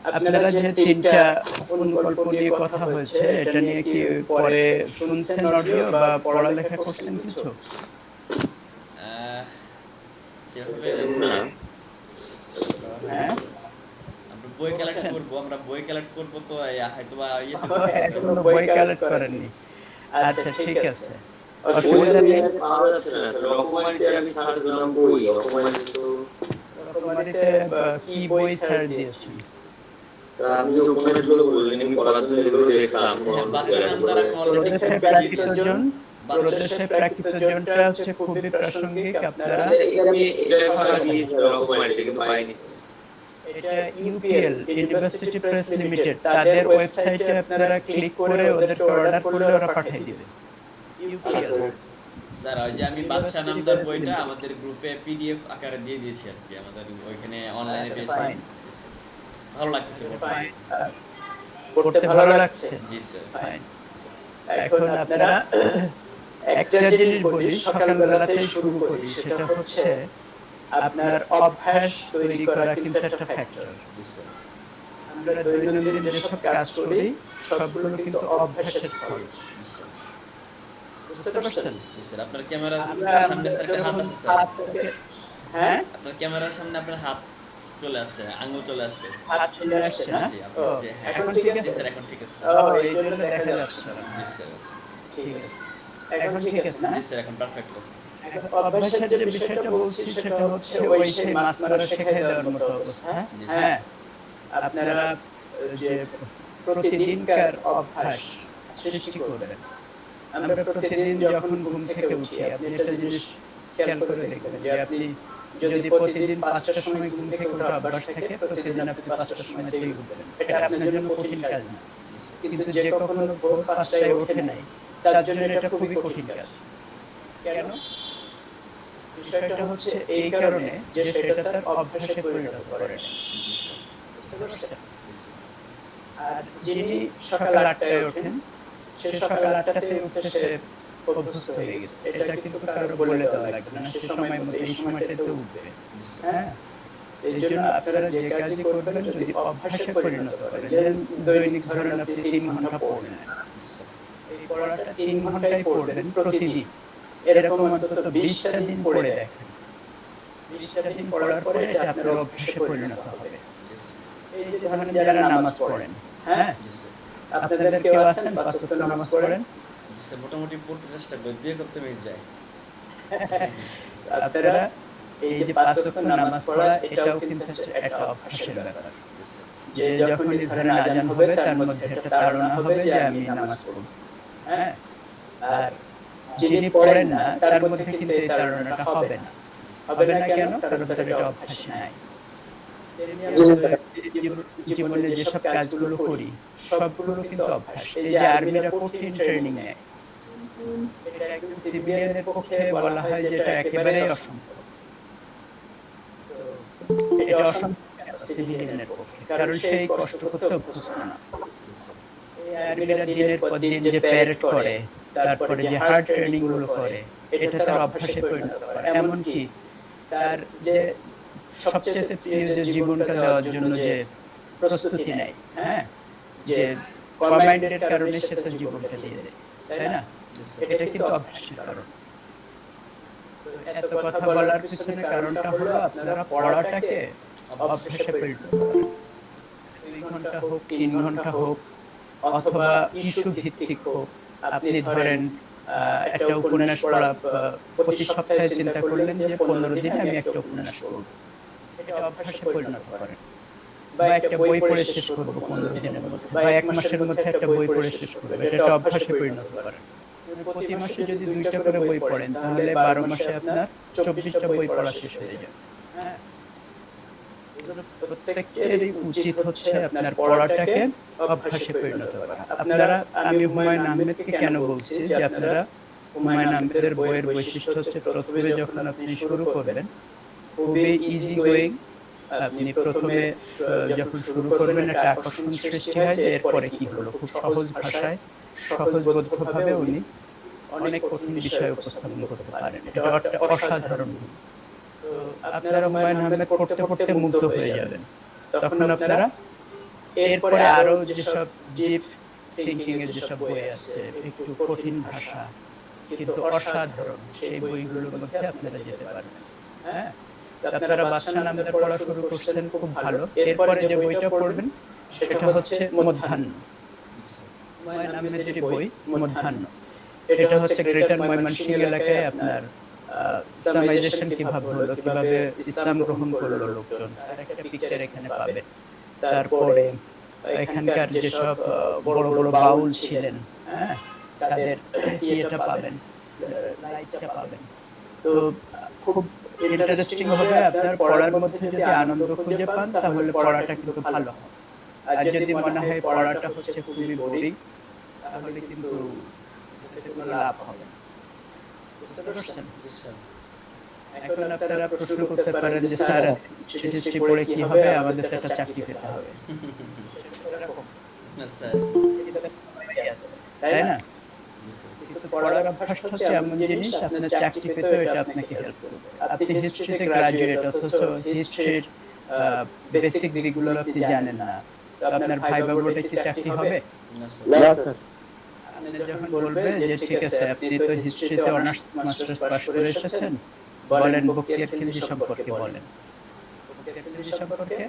আপনারা যে তিনটা অনুকল্প নিয়ে কথা হয়েছে এটা নিয়ে কি পরে শুনছেন অডিও বা পড়ালেখা করছেন কিছু? আহ, সেভাবে না। হ্যাঁ, আমরা বই কালেক্ট করছেন? করব, তো হয়তো বা ইয়েতে ও, করতে হবে। এখনো বই কালেক্ট করেননি। আচ্ছা, ঠিক আছে, বই অসুবিধা নেই। পাওয়া যাচ্ছে না স্যার, রকমারিতে আমি সার্চ দিলাম বই, রকমারি তো রকমারিতে কি বই ছাড় দিয়েছেন? তা আপনি ডকুমেন্ট গুলো বললেন এমনি পড়ার জন্য এগুলো দেখলাম হ্যাঁ, নর্মাল বাদশা নামদার এগুলো। আমি অলরেডি প্রদেশে দিয়ে দিয়েছি। প্রাকৃতজন, বাদশা প্রদেশে প্রাকৃতজনটা হচ্ছে খুবই প্রাসঙ্গিক। আপনারা এটা ফাঁকা দিয়েছে রকমারিতে কিন্তু পাইনি স্যার। এটা ইউপিএল, ইউনিভার্সিটি প্রেস লিমিটেড, তাদের ওয়েবসাইটে আপনারা ক্লিক করে ওদেরকে অর্ডার করলে ওরা পাঠিয়ে দিবে। ইউপিএল, আচ্ছা স্যার, ওই যে আমি বাদশা ইউনিভার্সিটি নামদার প্রেস বইটা লিমিটেড। আমাদের গ্রুপে পিডিএফ আকারে দিয়ে দিয়েছি আর কি, আমাদের ওইখানে অনলাইনে আচ্ছা, পেয়েছি। ফাইন, ভালো লাগতেছে পড়তে। ফাইন। পড়তে ভালো লাগছে? জি স্যার। ফাইন। এখন আপনারা একটা জিনিস বলি, সকালবেলাতেই শুরু করি, সেটা হচ্ছে আপনার অভ্যাস তৈরি করা কিন্তু একটা ফ্যাক্টর। জি স্যার। আমরা দৈনন্দিন যেসব কাজ করি সবগুলো কিন্তু অভ্যাসের ফল। জি স্যার। বুঝতে পারছেন? জি স্যার, আপনার ক্যামেরার আমরা সামনে স্যার একটা হাত যখন আছে স্যার। হ্যাঁ, আপনার ক্যামেরার সামনে আপনার হাত চলে আসছে, আঙুল চলে আসছে। হাত চলে আসছে না? জি, ও, আপনার যে, হ্যাঁ। এখন ঠিক জি আছে? স্যার, এখন ঠিক আছে। ও, এই জন্য দেখা যাচ্ছে না। জি স্যার, আচ্ছা, আচ্ছা। ঠিক আছে, এখন ঠিক আছে না? জি স্যার, এখন পারফেক্ট আছে। এখন অভ্যাসের যে বিষয়টা বলছি সেটা হচ্ছে ওই সেই মাছ মারা শেখাই দেওয়ার মতো অবস্থা। জি স্যার। হ্যাঁ, আপনারা যে প্রতিদিনকার অভ্যাস সৃষ্টি করবেন। আমরা প্রতিদিন যখন ঘুম থেকে উঠি, আপনি একটা জিনিস খেয়াল করে দেখবেন যে আপনি যদি প্রতিদিন ৫টার সময় ঘুম থেকে ওঠার অভ্যাস থাকে, প্রতিদিন আপনি ৫টার সময় থেকেই উঠবেন। এটা আপনার জন্য কঠিন কাজ না। জি স্যার। কিন্তু যে কখনো ভোর ৫টায় ওঠে নাই, তার জন্য এটা খুবই কঠিন কাজ। কেন? বিষয়টা হচ্ছে এই কারণে যে সেটা তার অভ্যাসে পরিণত করে নাই। জি স্যার। বুঝতে পারছেন? জি স্যার। আর যিনি সকাল ৮টায় ওঠেন, সে সকাল ৮টাতে উঠতে সে অভ্যস্ত হয়ে গেছে। এটা কিন্তু কারো বলে দেওয়া লাগবে না। সে সময়ের মধ্যে এই সময়টাতে উঠবে। জি স্যার। হ্যাঁ? এই জন্য আপনারা যে কাজই করবেন যদি অভ্যাসে পরিণত করেন, যেমন দৈনিক ধরেন আপনি ৩ ঘন্টা পড়লেন। জি স্যার। এই পড়াটা ৩ ঘন্টাই পড়বেন প্রতিদিন। এরকম অন্তত ২০টা দিন পড়ে দেখেন। ২০টা দিন পড়ার পরে এটা আপনার অভ্যাসে পরিণত হবে। জি স্যার। এই যে ধরেন যারা নামাজ পড়েন, হ্যাঁ? জি স্যার। আপনাদের কেউ আছেন ৫ ওয়াক্ত নামাজ পড়েন? জি স্যার, মোটামুটি পড়তে চেষ্টা করি, দিয়ে করতে মিস যায়। আপনারা এই যে ৫ ওয়াক্ত নামাজ পড়া এটাও কিন্তু হচ্ছে একটা অভ্যাসের ব্যাপার। জি স্যার। যে যখনই ধরেন আজান হবে তার মধ্যে একটা তাড়না হবে যে আমি নামাজ পড়ব। হ্যাঁ? আর যিনি পড়েন না তার মধ্যে কিন্তু এই তাড়নাটা হবে না। হবে না কেন? কারণ তার এটা অভ্যাস নাই। তেমনি আমরা জীবনে যেসব কাজগুলো করি সবগুলোর কিন্তু অভ্যাস। এই যে আর্মিরা কঠিন ট্রেনিং নেয়, এটা একজন সিভিলিয়ানের পক্ষে বলা হয় যে এটা একেবারেই অসম্ভব। তো এটা অসম্ভব কেন সিভিলিয়ানের পক্ষে? কারণ সে এই কষ্ট করতে অভ্যস্ত না। জি স্যার। এই আর্মিরা দিনের পর দিন যে প্যারেড করে, তারপরে যে হার্ড ট্রেনিং গুলো করে, এটা তার অভ্যাসে পরিণত করে। এমনকি তার যে সবচেয়ে প্রিয় যে জীবনটা দেওয়ার জন্য যে প্রস্তুতি নেয়, হ্যাঁ? যে কমান্ডের কারণে সে তার জীবনটা দিয়ে দেয়, তাই না? জি স্যার। এটা কিন্তু অভ্যাসের কারণ। তো এত কথা বলার পিছনে কারণটা হলো আপনারা পড়াটাকে অভ্যাসে পরিণত করেন। ২ ঘন্টা হোক, ৩ ঘন্টা হোক, অথবা ইস্যু ভিত্তিক হোক। আপনি ধরেন একটা উপন্যাস পড়া প্রতি সপ্তাহে চিন্তা করলেন যে ১৫ দিনে আমি একটা উপন্যাস পড়ব। এটা অভ্যাসে পরিণত করেন। বা একটা বই পড়ে শেষ করব ১৫ দিনের মধ্যে, বা ১ মাসের মধ্যে একটা বই পড়ে শেষ করব। এটা একটা অভ্যাসে পরিণত করেন। প্রতি মাসে যদি ২টা করে বই পড়েন তাহলে ১২ মাসে আপনার ২৪টা বই পড়া শেষ হয়ে যাবে। হ্যাঁ? এজন্য প্রত্যেকেরই উচিত হচ্ছে আপনার পড়াটাকে অভ্যাসে পরিণত করা। আপনারা, আমি হুমায়ূন আহমেদকে কেন বলছি যে আপনারা হুমায়ূন আহমেদের বইয়ের বৈশিষ্ট্য হচ্ছে প্রথমে যখন আপনি শুরু করবেন খুবই ইজি গোয়িং। আপনি প্রথমে যখন শুরু করবেন একটা আকর্ষণ সৃষ্টি হয় যে এরপরে কি হলো, খুব সহজ ভাষায় সহজবোধ্যভাবে উনি অনেক কঠিন বিষয় উপস্থাপন করতে পারেন। এটা একটা অসাধারণ গুণ। তো আপনারা হুমায়ূন আহমেদ পড়তে পড়তে মুগ্ধ হয়ে যাবেন। তখন আপনারা এরপরে আরো যেসব ডিপ থিঙ্কিং এর যেসব বই আছে, একটু কঠিন ভাষা কিন্তু অসাধারণ, সেই বইগুলোর মধ্যে আপনারা যেতে পারবেন। হ্যাঁ, তো আপনারা বাদশা নামদার পড়া শুরু করছেন, খুব ভালো। এরপরে যে বইটা পড়বেন সেটা হচ্ছে মধ্যাহ্ন, হুমায়ুন আহমেদেরই বই মধ্যাহ্ন। এটা হচ্ছে গ্রেটার ময়মনসিংহ এলাকায় আপনার ইসলামাইজেশন কিভাবে হলো, কিভাবে ইসলাম গ্রহণ করলো লোকজন, তার একটা পিকচার এখানে পাবেন। তারপরে এখানকার যেসব বড় বড় বাউল ছিলেন, হ্যাঁ, তাদের ইয়েটা পাবেন, লাইটটা পাবেন। তো খুব ইন্টারেস্টিং হবে। আপনার পড়ার মধ্যে যদি আনন্দ খুঁজে পান তাহলে পড়াটা কিন্তু ভালো হবে। আর যদি মনে হয় পড়াটা হচ্ছে খুবই বোরিং, তাহলে কিন্তু এতে কোনো লাভ হবে না। বুঝতে পারছেন? জি স্যার। এখন আপনারা প্রশ্ন করতে পারেন যে স্যার হিস্ট্রি পড়ে কি হবে, আমাদের তো একটা চাকরি পেতে হবে। না স্যার। তাই না? জি স্যার। কিন্তু পড়ার অভ্যাসটা হচ্ছে এমন জিনিস, আপনার চাকরি পেতেও এটা আপনাকে হেল্প করবে। আপনি হিস্ট্রিতে গ্রাজুয়েট, অথচ হিস্ট্রির বেসিক দিকগুলো আপনি জানেন না, তো আপনার ভাইবা বোর্ডে কি চাকরি হবে? না স্যার। না স্যার। আপনি যখন বলবে যে ঠিক আছে আপনি তো হিস্ট্রিতে অনার্স মাস্টার্স পাশ করে এসেছেন, বলেন বখতিয়ার খিলজি সম্পর্কে বলেন। বখতিয়ার খিলজি সম্পর্কে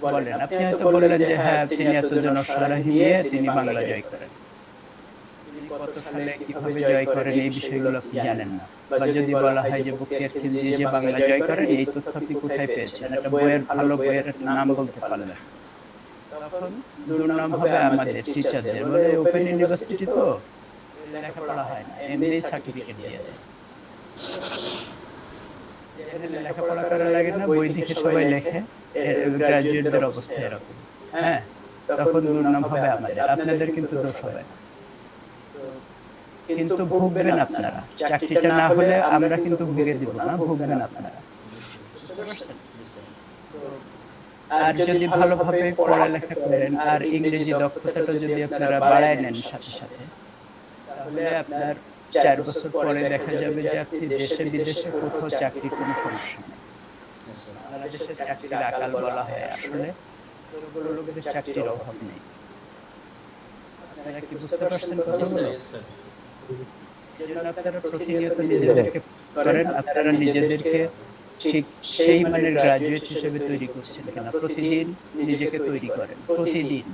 বলেন। আপনি হয়তো বললেন যে হ্যাঁ, তিনি এতজন অশ্বারোহী নিয়ে তিনি বাংলা জয় করেন। তিনি কত সালে কিভাবে জয় করেন এই বিষয়গুলো আপনি জানেন না। বা যদি বলা হয় যে বখতিয়ার খিলজি যে বাংলা জয় করেন, এই তথ্য আপনি কোথায় পেয়েছেন, একটা বইয়ের ভালো বইয়ের নাম বলতে পারলেন না, তখন দুর্নাম হবে আমাদের টিচারদের। বলে ওপেন ইউনিভার্সিটি তো লেখাপড়া হয় না, এমনি সার্টিফিকেট দিয়ে দেয়। এখানে লেখাপড়া করা লাগে না, বই দেখে সবাই লেখে, গ্রাজুয়েটদের অবস্থা এরকম। হ্যাঁ, তখন দুর্নাম হবে আমাদের, আপনাদের কিন্তু দোষ হবে না। কিন্তু ভুগবেন আপনারা, চাকরিটা না হলে আমরা কিন্তু ভুগে দিব না, ভুগবেন আপনারা। বুঝতে পারছেন? জি স্যার। আর যদি ভালোভাবে পড়ালেখা করেন আর ইংরেজি দক্ষতাটা যদি আপনারা বাড়ায় নেন সাথে সাথে, তাহলে আপনার 4 বছর পরে দেখা যাবে যে আপনি দেশে বিদেশে কোথাও চাকরির কোনো সমস্যা নেই। Yes, sir. বাংলাদেশের চাকরির আকাল বলা হয়, আসলে সবগুলো লোকের চাকরির অভাব নেই। আপনারা কি বুঝতে পারছেন Yes, sir. কথাগুলো? Yes, sir. এজন্য আপনারা প্রতিনিয়ত নিজেদেরকে করেন, আপনারা নিজেদেরকে ঠিক সেই মানের গ্রাজুয়েট হিসেবে তৈরি করছেন কিনা প্রতিদিন নিজেকে তৈরি করেন। প্রতিদিন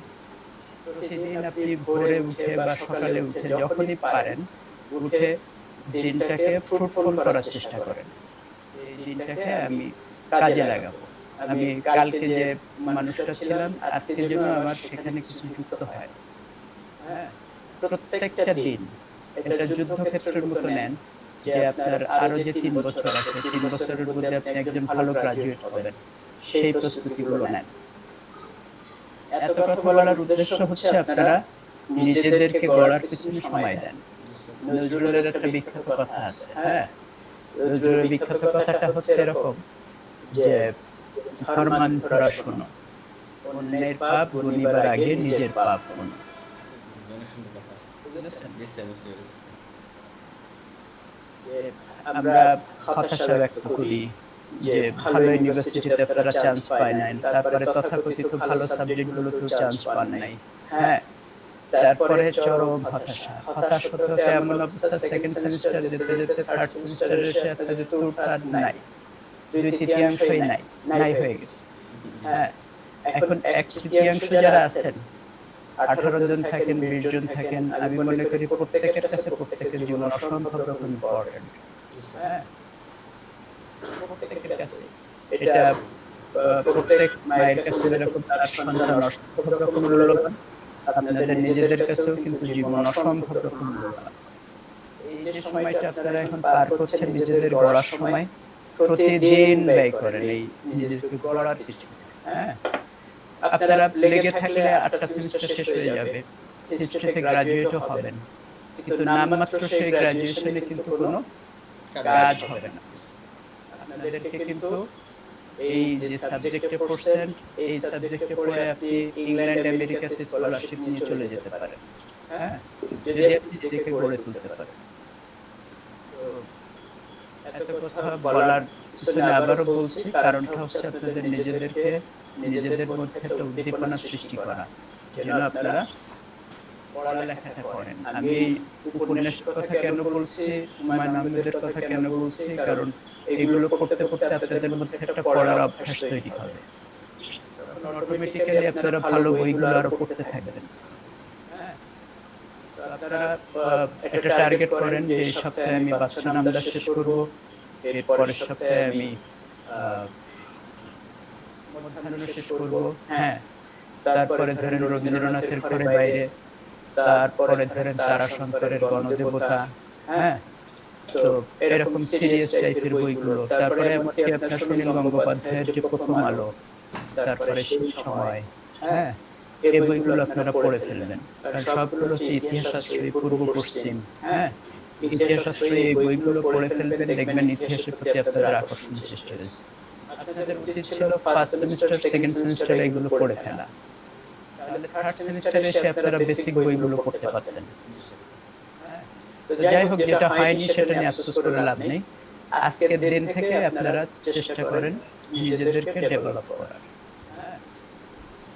প্রতিদিন আপনি ভোরে উঠে বা সকালে উঠে যখনই পারেন উঠে দিনটাকে ফ্রুটফুল করার চেষ্টা করেন। এই দিনটাকে আমি কাজে লাগাবো। আমি কালকে যে মানুষটা ছিলাম আজকে যেন আমার সেখানে কিছু যুক্ত হয়। হ্যাঁ, প্রত্যেকটা দিন এটা যুদ্ধক্ষেত্রের মতো নেন যে আপনার আরো যে 3 বছর আছে, 3 বছরের মধ্যে আপনি একজন ভালো গ্রাজুয়েট হবেন, সেই প্রস্তুতিগুলো নেন। এত কথা বলার উদ্দেশ্য হচ্ছে আপনারা নিজেদেরকে গড়ার পিছনে সময় দেন। Yes, sir. নজরুলের একটা বিখ্যাত কথা আছে, হ্যাঁ, নজরুলের বিখ্যাত কথাটা হচ্ছে এরকম যে ধর্মান্ধরা শোনো, অন্যের পাপ গুনিবার আগে নিজের পাপ গুনো। অনেক সুন্দর কথা। বুঝেছেন? Yes, sir. বুঝতে পেরেছি, sir. যে আমরা হতাশা ব্যক্ত করি যে ভালো ইউনিভার্সিটিতে আপনারা চান্স পায় নাই, তারপরে তথাকথিত ভালো সাবজেক্টগুলোতেও চান্স পান নাই, হ্যাঁ, তারপরে চরম হতাশা, হতাশ হতে হতে এমন অবস্থা সেকেন্ড সেমিস্টার যেতে যেতে থার্ড সেমিস্টারে এসে আপনাদের টুটহাট নাই, 2/3 নাই হয়ে গেছে। হ্যাঁ, এখন 1/3 যারা আছেন, 18 জন থাকেন, 20 জন থাকেন, আমি মনে করি প্রত্যেকের কাছে প্রত্যেকের জীবন অসম্ভব রকম ইম্পর্টেন্ট। Yes, sir. হ্যাঁ, প্রত্যেকের কাছে এটা প্রত্যেক মায়ের কাছে যেরকম তার সন্তান অসম্ভব রকম মূল্যবান, আপনাদের নিজেদের কাছেও কিন্তু জীবন অসম্ভব রকম মূল্যবান। এই যে সময়টা আপনারা এখন পার করছেন নিজেদের গড়ার সময়, প্রতিদিন ব্যয় করেন এই নিজেদেরকে গড়ার পিছনে। হ্যাঁ, আপনারা লেগে থাকলে 8টা সেমিস্টার শেষ হয়ে যাবে, হিস্ট্রিতে গ্রাজুয়েটও হবেন, কিন্তু নামমাত্র সেই গ্রাজুয়েশনে কিন্তু কোনো কাজ হবে না। আপনাদেরকে কিন্তু এই যে সাবজেক্টে পড়ছেন, এই সাবজেক্টে পড়ে আপনি ইংল্যান্ড আমেরিকাতে স্কলারশিপ নিয়ে চলে যেতে পারেন। হ্যাঁ, যদি আপনি নিজেকে গড়ে তুলতে পারেন। তো এত কথা বলার পিছনে আবারও বলছি, কারণটা হচ্ছে আপনাদের নিজেদের মধ্যে একটা উদ্দীপনা সৃষ্টি করা, যেন আপনারা পড়ালেখাটা করেন। আমি এই উপন্যাসের কথা কেন বলছি, হুমায়ুন আহমেদের কথা কেন বলছি, কারণ এগুলো পড়তে পড়তে আপনাদের মধ্যে একটা পড়ার অভ্যাস তৈরি হবে। তখন অটোমেটিক্যালি আপনারা ভালো বইগুলো আরো পড়তে থাকবেন। হ্যাঁ, তো আপনারা একটা টার্গেট করেন যে এই সপ্তাহে আমি বাদশা নামদার শেষ করব, এর পরের সপ্তাহে আমি মধ্যাহ্ন শেষ করব। হ্যাঁ, তারপরে ধরেন রবীন্দ্রনাথের ঘরে বাইরে, তারপরে ধরেন তারাশঙ্করের গণদেবতা। হ্যাঁ, তো এরকম সিরিয়াস টাইপের বইগুলো, তারপরে এমনকি আপনার সুনীল গঙ্গোপাধ্যায়ের যে প্রথম আলো, তারপরে সেই সময়। হ্যাঁ, এই বইগুলো আপনারা পড়ে ফেলবেন, কারণ সবগুলো হচ্ছে ইতিহাস শাস্ত্রী, পূর্ব পশ্চিম। হ্যাঁ, ইতিহাস শাস্ত্রী এই বইগুলো পড়ে ফেলবেন, দেখবেন ইতিহাসের প্রতি আপনাদের আকর্ষণ সৃষ্টি হয়েছে। আপনাদের উচিত ছিল ফার্স্ট সেমিস্টার, সেকেন্ড সেমিস্টারে এগুলো পড়ে ফেলা, তাহলে থার্ড সেমিস্টারে এসে আপনারা বেসিক বইগুলো পড়তে পারতেন। তো যাই হোক, যেটা হয়নি সেটা নিয়ে আফসোস করে লাভ নেই। আজকের দিন থেকে আপনারা চেষ্টা করেন নিজেদেরকে ডেভেলপ করার।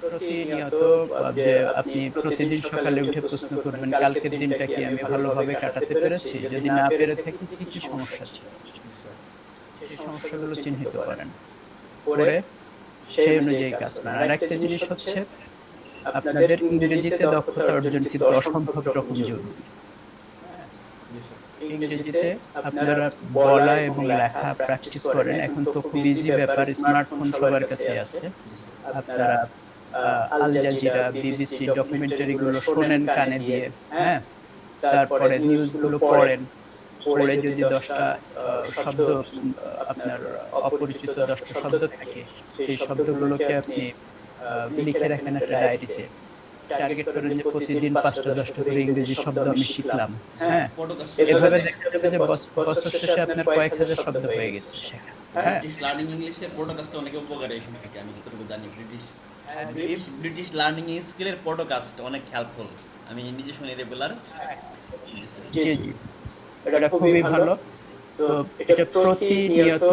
প্রতিনিয়ত যে আপনি প্রতিদিন সকালে উঠে প্রশ্ন করবেন, কালকের দিনটা কি আমি ভালোভাবে কাটাতে পেরেছি, যদি না পেরে থাকি কি কি সমস্যা ছিল, সেই সমস্যাগুলো চিহ্নিত করেন, করে সেই অনুযায়ী কাজ করেন। আর একটা জিনিস হচ্ছে, আপনাদের ইংরেজিতে দক্ষতা অর্জন কিন্তু অসম্ভব রকম জরুরি। ইংরেজিতে আপনারা বলা এবং লেখা প্র্যাকটিস করেন। এখন তো খুব ইজি ব্যাপার, স্মার্টফোন সবার কাছে আছে। আপনারা আল জাজিরা, বিবিসি ডকুমেন্টারি গুলো শোনেন কানে দিয়ে। হ্যাঁ, তারপরে নিউজ গুলো পড়েন, পড়ে যদি 10টা শব্দ আপনার অপরিচিত 10টা শব্দ থাকে, সেই শব্দগুলোকে আপনি লিখে রাখেন একটা ডায়েরিতে। টার্গেট করেন যে প্রতিদিন 5টা 10টা করে ইংরেজি শব্দ আমি শিখলাম। হ্যাঁ, এভাবে দেখা যাবে যে বছর শেষে আপনার কয়েক হাজার শব্দ হয়ে গেছে শেখা। হ্যাঁ, ব্রিটিশ লার্নিং ইংলিশের পডকাস্ট অনেক উপকারী এখান থেকে, আমি যতটুকু জানি। ব্রিটিশ লার্নিং স্কিলের পডকাস্ট অনেক হেল্পফুল, আমি নিজে শুনি রেগুলার। জি জি, এটা খুবই ভালো। তো এটা প্রতিনিয়ত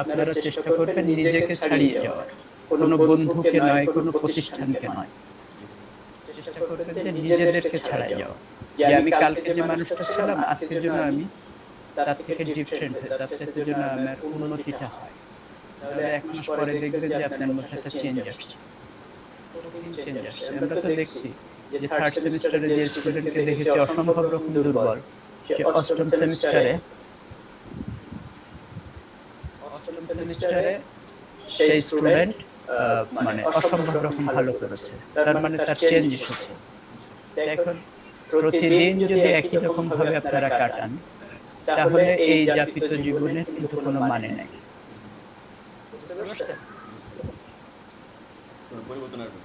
আপনারা চেষ্টা করবেন নিজেকে ছাড়িয়ে যাওয়ার, কোনো বন্ধুকে নয়, কোনো প্রতিষ্ঠানকে নয়। চেষ্টা করবেন যে নিজেদেরকে ছাড়াই যাওয়া, যে আমি কালকে যে মানুষটা ছিলাম আজকের জন্য আমি তার থেকে ডিফারেন্ট হই, তার চাইতে জন্য আমার উন্নতিটা হয়। তাহলে 1 মাস পরে দেখবেন যে আপনার মধ্যে একটা চেঞ্জ আসছে, চেঞ্জ আসছে। আমরা তো দেখছি যে থার্ড সেমিস্টারে যে স্টুডেন্টকে দেখেছি অসম্ভব রকম দুর্বল, সে অষ্টম সেমিস্টারে সেই স্টুডেন্ট মানে অসম্ভব রকম ভালো করেছে, তার মানে তার চেঞ্জ এসেছে। এখন প্রতিদিন যদি একই রকম ভাবে আপনারা কাটান, তাহলে এই যাপিত জীবনের কিন্তু কোনো মানে নাই। পরিবর্তন আসবে।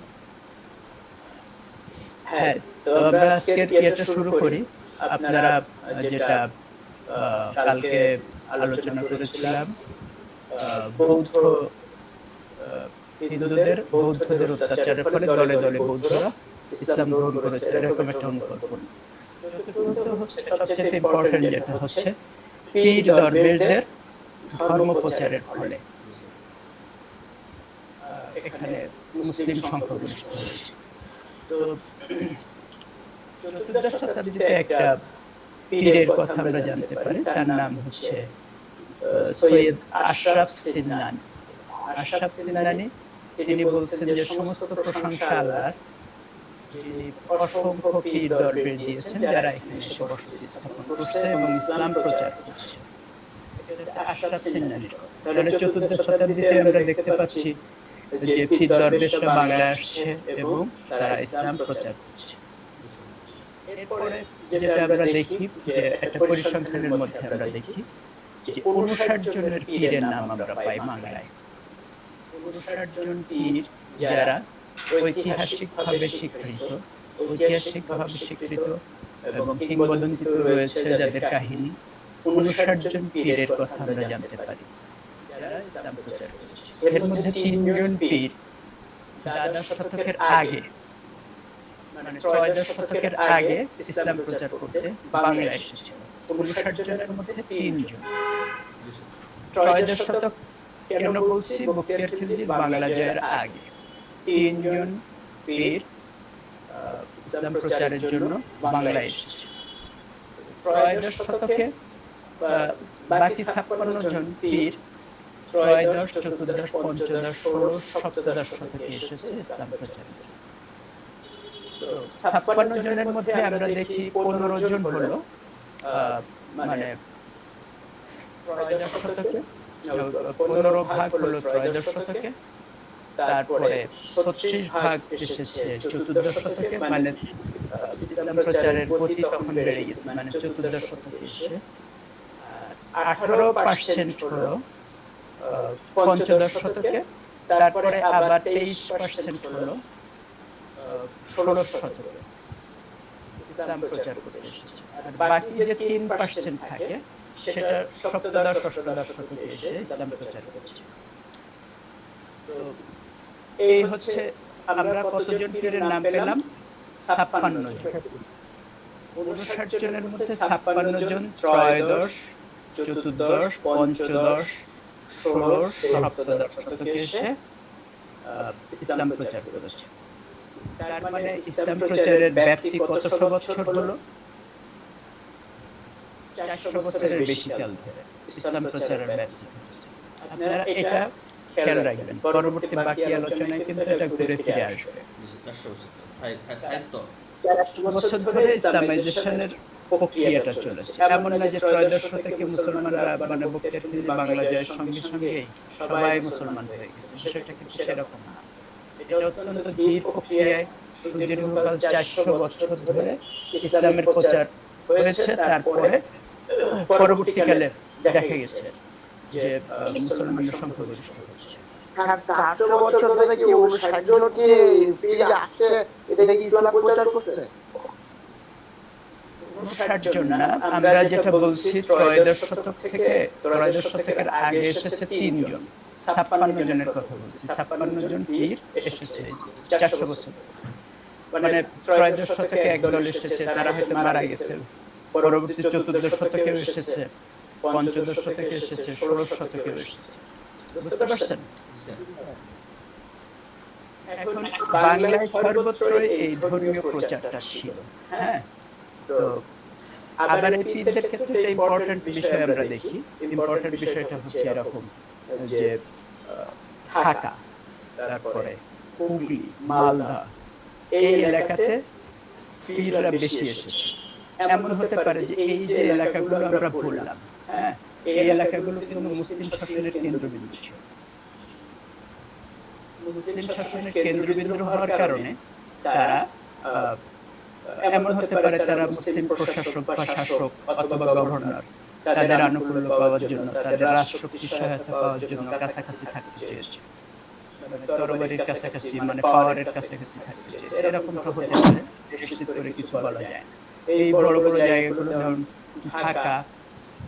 হ্যাঁ, তো আমরা আজকের ইয়েটা শুরু করি। আপনারা যেটা কালকে আলোচনা করেছিলাম, বৌদ্ধ হিন্দুদের বৌদ্ধদের অত্যাচারের ফলে দলে দলে বৌদ্ধরা ইসলাম গ্রহণ করেছে, এরকম একটা অনুকল্পনা। চতুর্থ হচ্ছে সবচেয়ে ইম্পর্টেন্ট, যেটা হচ্ছে পীর দরবেশদের ধর্ম প্রচারের ফলে এখানে মুসলিম সংখ্যাগরিষ্ঠ হয়েছে। তো চতুর্দশ শতাব্দীতে একটা পীরের কথা আমরা জানতে পারি, তার নাম হচ্ছে সৈয়দ আশরাফ সিন্নানি। আশরাফ সিন্নানি তিনি বলছেন যে সমস্ত প্রশংসা আল্লাহর, যিনি অসংখ্য পীর দরবেশ দিয়েছেন যারা এখানে এসে বসতি স্থাপন করছে এবং ইসলাম প্রচার করছে। আশরাফ সিন্নানি। তাহলে চতুর্দশ শতাব্দীতে আমরা দেখতে পাচ্ছি যে পীর দরবেশরা বাংলায় আসছে এবং তারা ইসলাম প্রচার করছে। এরপরে যেটা আমরা দেখি যে একটা পরিসংখ্যানের মধ্যে আমরা দেখি যে 59 জনের পীরের নাম আমরা পাই বাংলায়। 59 জন পীর যারা ঐতিহাসিকভাবে স্বীকৃত এবং কিংবদন্তিতে রয়েছে, যাদের কাহিনী। 59 জন পীরের কথা আমরা জানতে পারি যারা ইসলাম প্রচার করেছে। এর মধ্যে 3 জন পীর দ্বাদশ শতকের আগে, মানে ত্রয়োদশ শতকের আগে ইসলাম প্রচার করতে বাংলায় এসেছিল। 59 জনের মধ্যে 3 জন। ত্রয়োদশ শতক কেন বলছি? বখতিয়ার খিলজির বাংলা জয়ের আগে তিনজন পীর ইসলাম প্রচারের জন্য বাংলায় এসেছে। ত্রয়োদশ শতকে বাকি 56 জন পীর ত্রয়োদশ, চতুর্দশ, পঞ্চদশ, ষোড়শ, সপ্তদশ শতকে এসেছে ইসলাম প্রচারের জন্য। তো 56 জনের মধ্যে আমরা দেখি 15 জন হলো মানে ত্রয়োদশ শতকে, 15 ভাগ হলো ত্রয়োদশ শতকে, তারপরে 36 ভাগ এসেছে চতুর্দশ শতকে, মানে ইসলাম প্রচারের গতি তখন বেড়ে গেছে, মানে চতুর্দশ শতকে এসে 18% হলো পঞ্চদশ শতকে, তারপরে আবার 23% হলো ষোড়শ শতকে ইসলাম প্রচার করতে এসেছে। আর বাকি যে 3% থাকে সেটা সপ্তদশ, অষ্টাদশ শতকে এসে ইসলাম প্রচার করেছে। তো এই হচ্ছে আমরা কতজন পীরের নাম পেলাম? 56 জন। 59 জনের মধ্যে 56 জন ত্রয়োদশ, চতুর্দশ, পঞ্চদশ, ষোড়শ, সপ্তদশ শতকে এসে ইসলাম প্রচার করেছে। তার মানে ইসলাম প্রচারের ব্যাপ্তি কতশো বছর হলো? 400 বছরের বেশি কাল ধরে ইসলাম প্রচারের ব্যাপ্তি। আপনারা এটা খেয়াল রাখবেন, পরবর্তী বাকি আলোচনায় কিন্তু এটা ঘুরে ফিরে আসবে। 400 বছর ধরে ইসলামাইজেশনের প্রক্রিয়াটা চলেছে। এমন না যে ত্রয়োদশ শতকে মুসলমানরা মানে বখতিয়ার খিলজি বাংলা জয়ের সঙ্গে সঙ্গে সবাই মুসলমান হয়ে গেছে, সেটা কিন্তু সেরকম না। এটা অত্যন্ত ধীর প্রক্রিয়ায় সুদীর্ঘকাল 400 বছর ধরে ইসলামের প্রচার হয়েছে। তারপরে পরবর্তীকালে দেখা গেছে যে মুসলমানদের সংখ্যাগরিষ্ঠ হচ্ছে। 400 বছর ধরে কি 59 জন কি পীর আসছে, এটা কি ইসলাম প্রচার করছে? 59 জন না, আমরা যেটা বলছি ত্রয়োদশ শতক থেকে, ত্রয়োদশ শতকের আগে এসেছে 3 জন, 56 জনের কথা বলছি। 56 জন পীর এসেছে 400 বছর। মানে ত্রয়োদশ শতকে একদল এসেছে, তারা হয়তো মারা গেছে। পরবর্তী চতুর্দশ শতকেও এসেছে, পঞ্চদশ শতকে এসেছে, ষোড়শ শতকেও এসেছে। বুঝতে পারছেন? এখন বাংলায় সর্বত্রই এই ধর্মীয় প্রচারটা ছিল। হ্যাঁ, তো আবার এই পীরদের ক্ষেত্রে একটা ইম্পর্টেন্ট বিষয় আমরা দেখি। ইম্পর্টেন্ট বিষয়টা হচ্ছে এরকম যে ঢাকা, তারপরে হুগলি, মালদা, এই এলাকাতে পীররা বেশি এসেছে। এমন হতে পারে যে এই যে এলাকাগুলো আমরা বললাম, হ্যাঁ, এই এলাকাগুলো কিন্তু মুসলিম শাসনের কেন্দ্রবিন্দু ছিল। মুসলিম শাসনের কেন্দ্রবিন্দু হওয়ার কারণে তারা এমন হতে পারে তারা মুসলিম প্রশাসক বা শাসক অথবা গভর্নর তাদের আনুকূল্য পাওয়ার জন্য, তাদের রাষ্ট্রশক্তির সহায়তা পাওয়ার জন্য কাছাকাছি থাকতে চেয়েছে, মানে তরবারির কাছাকাছি, মানে পাওয়ারের কাছাকাছি থাকতে চেয়েছে। এরকমটা হতে পারে, নিশ্চিত করে কিছু বলা যায় না। এই বড় বড় জায়গাগুলো যেমন ঢাকা,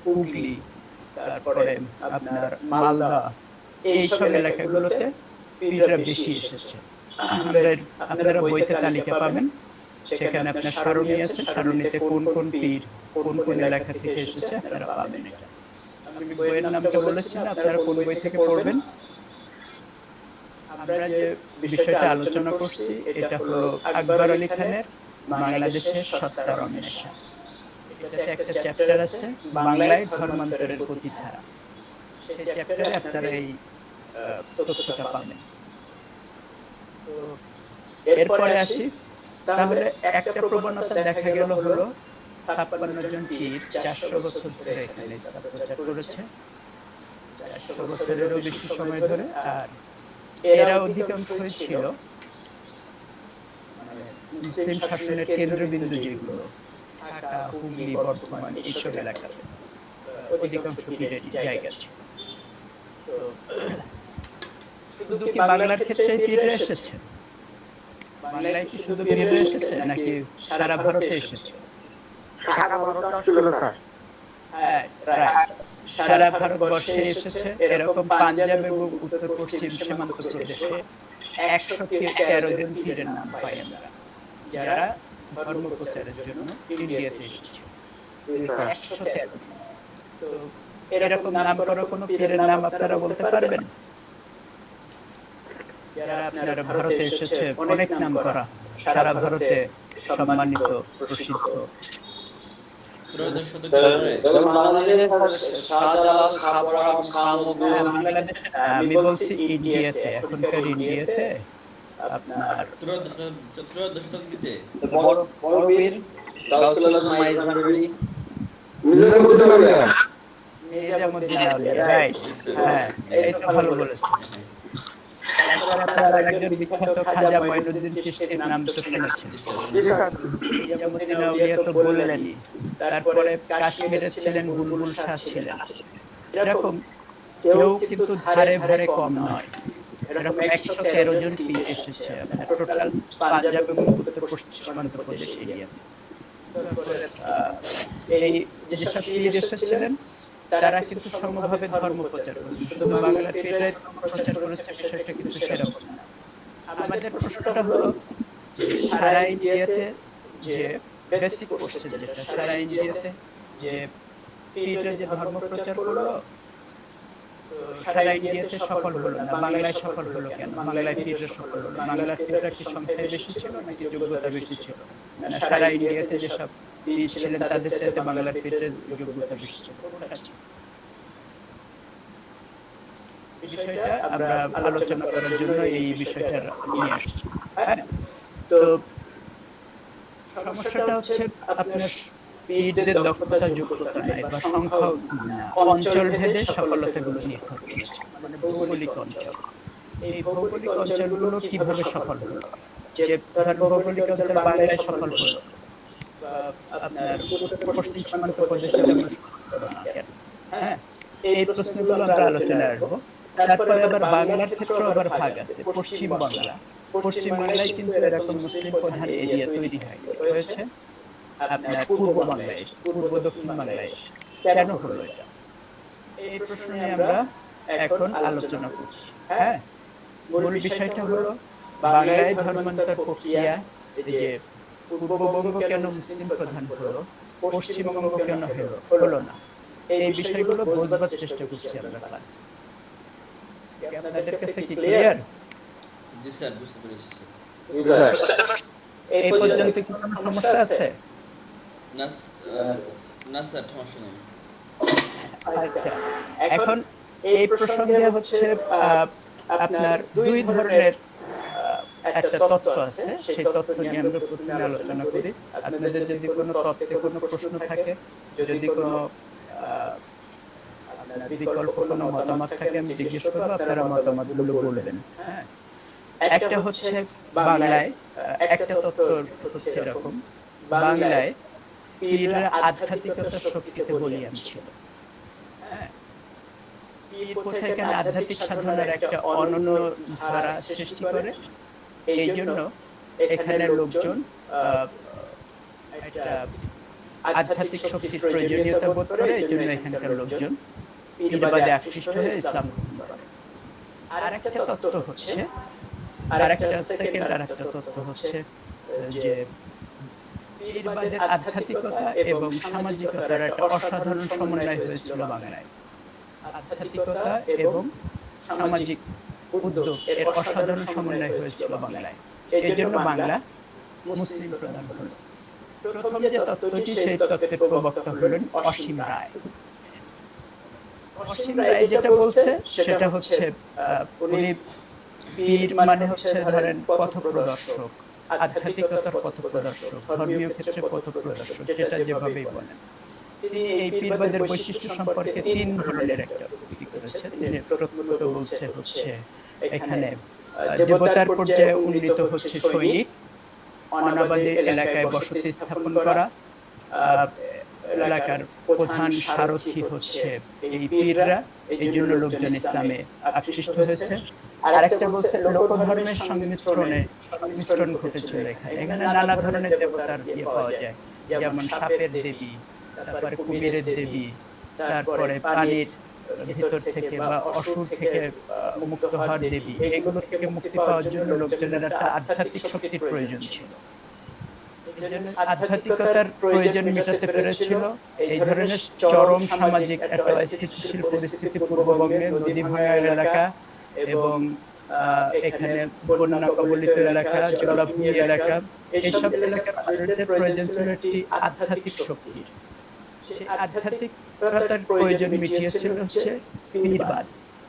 হুগলি, তারপরে আপনার মালদা, এইসব এলাকাগুলোতে পীররা বেশি এসেছে। আপনারা বইতে তালিকা পাবেন, সেখানে আপনার সারণী আছে, সারণীতে কোন কোন পীর কোন কোন এলাকা থেকে এসেছে আপনারা পাবেন। এটা আমি বইয়ের নামটা বলেছি না, আপনারা কোন বই থেকে পড়বেন। আমরা যে বিষয়টা আলোচনা করছি এটা হলো আকবর আলী খানের বাংলাদেশের সত্তার অন্বেষণ। এটাতে একটা চ্যাপ্টার আছে বাংলায় ধর্মান্তরের গতিধারা। সেই চ্যাপ্টারে আপনারা এই তথ্যটা পাবেন। তো এরপরে আসি, তাহলে একটা প্রবণতা দেখা গেল হলো 56 জন পীর 400 বছর ধরে এখানে ইসলাম প্রচার করেছে, 400 বছরেরও বেশি সময় ধরে। আর এরা অধিকাংশই ছিল মুসলিম শাসনের কেন্দ্রবিন্দু, যেগুলো ঢাকা, হুগলি, বর্ধমান, এইসব এলাকাতে অধিকাংশ পীরের জায়গা ছিল। তো শুধু কি বাংলার ক্ষেত্রে পীররা এসেছে? বাংলায় কি শুধু পীররা এসেছে নাকি সারা ভারতে এসেছে? সারা ভারতে আসছিল স্যার। হ্যাঁ, রাইট, সারা ভারতবর্ষে এসেছে। এরকম পাঞ্জাব এবং উত্তর পশ্চিম সীমান্ত প্রদেশে 113 জন পীরের নাম পাই আমরা, যারা ধর্ম প্রচারের জন্য ইন্ডিয়াতে এসেছে। 113। তো এরকম নাম করা কোনো পীরের নাম আপনারা বলতে পারবেন? যারা আপনার ভারতে এসেছে, অনেক নাম করা, সারা ভারতে সম্মানিত, প্রসিদ্ধ। ত্রয়োদশ শতকের পরে যেমন বাংলাদেশে শাহজালাল, শাহপরাণ, শাহমখদুম। বাংলাদেশে না, আমি বলছি ইন্ডিয়াতে, এখনকার ইন্ডিয়াতে আপনার ত্রয়োদশ শতাব্দীতে বড় বড় পীর গাউসুল আজম মাইজ ভান্ডারী। নিজামুদ্দিন আউলিয়া, রাইট, হ্যাঁ, এইটা ভালো বলেছেন। তারপরে আপনার আরেকজন বিখ্যাত খাজা মঈনুদ্দিন চিশতির নাম তো শুনেছেন। নিজামুদ্দিন আউলিয়া তো বললেনই। তারপরে কাশ্মীরে ছিলেন বুলবুল শাহ ছিলেন। এরকম কেউ কিন্তু ধারে ধারে কম নয়। এরকম 113 জন পীর এসেছে আপনার টোটাল পাঞ্জাব এবং উত্তর পশ্চিম সীমান্ত প্রদেশ এরিয়াতে। এই যেসব পীর এসেছিলেন তারা কিন্তু সমভাবে ধর্ম প্রচার করেছে। শুধু বাংলার পীররাই ধর্ম প্রচার করেছে বিষয়টা কিন্তু সেরকম না। আমাদের প্রশ্নটা হলো সারা ইন্ডিয়াতে যে বেসিক কোশ্চেন, যেটা সারা ইন্ডিয়াতে যে পীররা যে ধর্ম প্রচার করলো, সারা ইন্ডিয়াতে সফল হলো না, বাংলায় সফল হলো কেন? বাংলায় পীররা সফল হলো, বাংলার পীররা কি সংখ্যায় বেশি ছিল নাকি যোগ্যতা বেশি ছিল? না, সারা ইন্ডিয়াতে যেসব পীর ছিলেন তাদের চাইতে বাংলার পীরের যোগ্যতা বেশি ছিল। বিষয়টা আমরা আলোচনা করার জন্য এই বিষয়টা নিয়ে আসছি। হ্যাঁ, তো সমস্যাটা হচ্ছে আপনার পীরদের দক্ষতা যোগ্যতা নাই বা সংখ্যা অঞ্চল ভেদে সফলতাগুলো নির্ভর করছে, মানে ভৌগোলিক অঞ্চল। এই ভৌগোলিক অঞ্চলগুলো কিভাবে সফল হলো? যে ধরেন ভৌগোলিক অঞ্চল বাংলায় সফল হলো, আপনার উত্তর পশ্চিম সীমান্ত প্রদেশে কেন সফল হলো না কেন? হ্যাঁ, এই প্রশ্নগুলো আমরা আলোচনায় আসবো। তারপরে আবার বাংলার ক্ষেত্রে আবার ভাগ আছে। পশ্চিম বাংলা, পশ্চিম বাংলায় কিন্তু এরকম মুসলিম প্রধান এরিয়া তৈরি হয়েছে আপনার পূর্ব বাংলাদেশ, পূর্ব দক্ষিণ বাংলাদেশ। কেন হলো এটা? এই প্রশ্ন নিয়ে আমরা এখন আলোচনা করছি। হ্যাঁ, মূল বিষয়টা হলো বাংলায় ধর্মান্তর প্রক্রিয়া, এই যে পূর্ববঙ্গ কেন মুসলিম প্রধান হলো, পশ্চিমবঙ্গ কেন হলো না, এই বিষয়গুলো বোঝবার চেষ্টা করছি আমরা ক্লাসে। আপনাদের কাছে কি ক্লিয়ার? জি স্যার, বুঝতে পেরেছি স্যার। এই পর্যন্ত কি কোনো সমস্যা আছে? না না স্যার, সমস্যা নেই। আচ্ছা, এখন এই প্রসঙ্গে হচ্ছে আপনার দুই ধরনের একটা তত্ত্ব আছে, সেই তত্ত্ব নিয়ে আমরা প্রথমে আলোচনা করি। আপনাদের যদি কোনো তত্ত্বে কোনো প্রশ্ন থাকে, যদি কোনো বিকল্প কোনো মতামত থাকে, আমি জিজ্ঞেস করবো, আপনারা মতামতগুলো বলবেন। হ্যাঁ, একটা হচ্ছে বাংলায় একটা তত্ত্ব হচ্ছে এরকম, বাংলায় পীররা আধ্যাত্মিকতার শক্তিতে বলীয়ান ছিল। হ্যাঁ, পীর কোথায় কেন আধ্যাত্মিক সাধনার একটা অনন্য ধারা সৃষ্টি করে, এই জন্য এখানের লোকজন একটা আধ্যাত্মিক শক্তির প্রয়োজনীয়তা বোধ করে, এই জন্য এখানকার লোকজন পীরবাদে আকৃষ্ট হয়ে ইসলাম গ্রহণ করে। আর একটা তত্ত্ব হচ্ছে, আর একটা সেকেন্ড আর একটা তত্ত্ব হচ্ছে যে পীরবাদের আধ্যাত্মিকতা এবং সামাজিকতার একটা অসাধারণ সমন্বয় হয়েছিল বাংলায়। আধ্যাত্মিকতা এবং সামাজিক উদ্যোগ এর অসাধারণ সমন্বয় হয়েছিল বাংলায়, এই জন্য বাংলা মুসলিম প্রধান হল। প্রথম যে তত্ত্বটি, সেই তত্ত্বের প্রবক্তা হলেন অসীম রায়। অসীম রায় যেটা বলছে সেটা হচ্ছে উনি পীর মানে হচ্ছে ধরেন পথপ্রদর্শক, আধ্যাত্মিকতার পথপ্রদর্শক, ধর্মীয় ক্ষেত্রে পথপ্রদর্শক, যেটা যেভাবেই বলেন। তিনি এই পীরবাদের বৈশিষ্ট্য সম্পর্কে তিন ধরনের একটা উক্তি করেছেন। তিনি প্রথমত বলছে হচ্ছে এখানে দেবতার পর্যায়ে উন্নীত হচ্ছে সৈনিক, অনাবাদী এলাকায় বসতি স্থাপন করা, এলাকার প্রধান সারথি হচ্ছে এই পীররা, এই জন্য লোকজন ইসলামে আকৃষ্ট হয়েছে। আরেকটা বলছে লোকধর্মের সংমিশ্রণ ঘটেছিল এখানে। এখানে নানা ধরনের দেবতার পাওয়া যায়, যেমন সাপের দেবী, তারপরে কুমিরের দেবী, তারপরে পানির ভিতর থেকে বা অসুর থেকে মুক্ত হওয়ার দেবী। এগুলো থেকে মুক্তি পাওয়ার জন্য লোকজনের একটা আধ্যাত্মিক শক্তির প্রয়োজন ছিল। এজন্য আধ্যাত্মিকতার প্রয়োজন মেটাতে পেরেছিল। এই ধরনের চরম সামাজিক একটা অস্থিতিশীল পরিস্থিতি পূর্ববঙ্গে, নদী ভাঙার এলাকা এবং এখানে বন্যা কবলিত এলাকা, জলাভূমি এলাকা, এইসব এলাকার মানুষদের প্রয়োজন ছিল একটি আধ্যাত্মিক শক্তির। সেই আধ্যাত্মিকতার প্রয়োজন মিটিয়েছিল হচ্ছে পীরবাদ।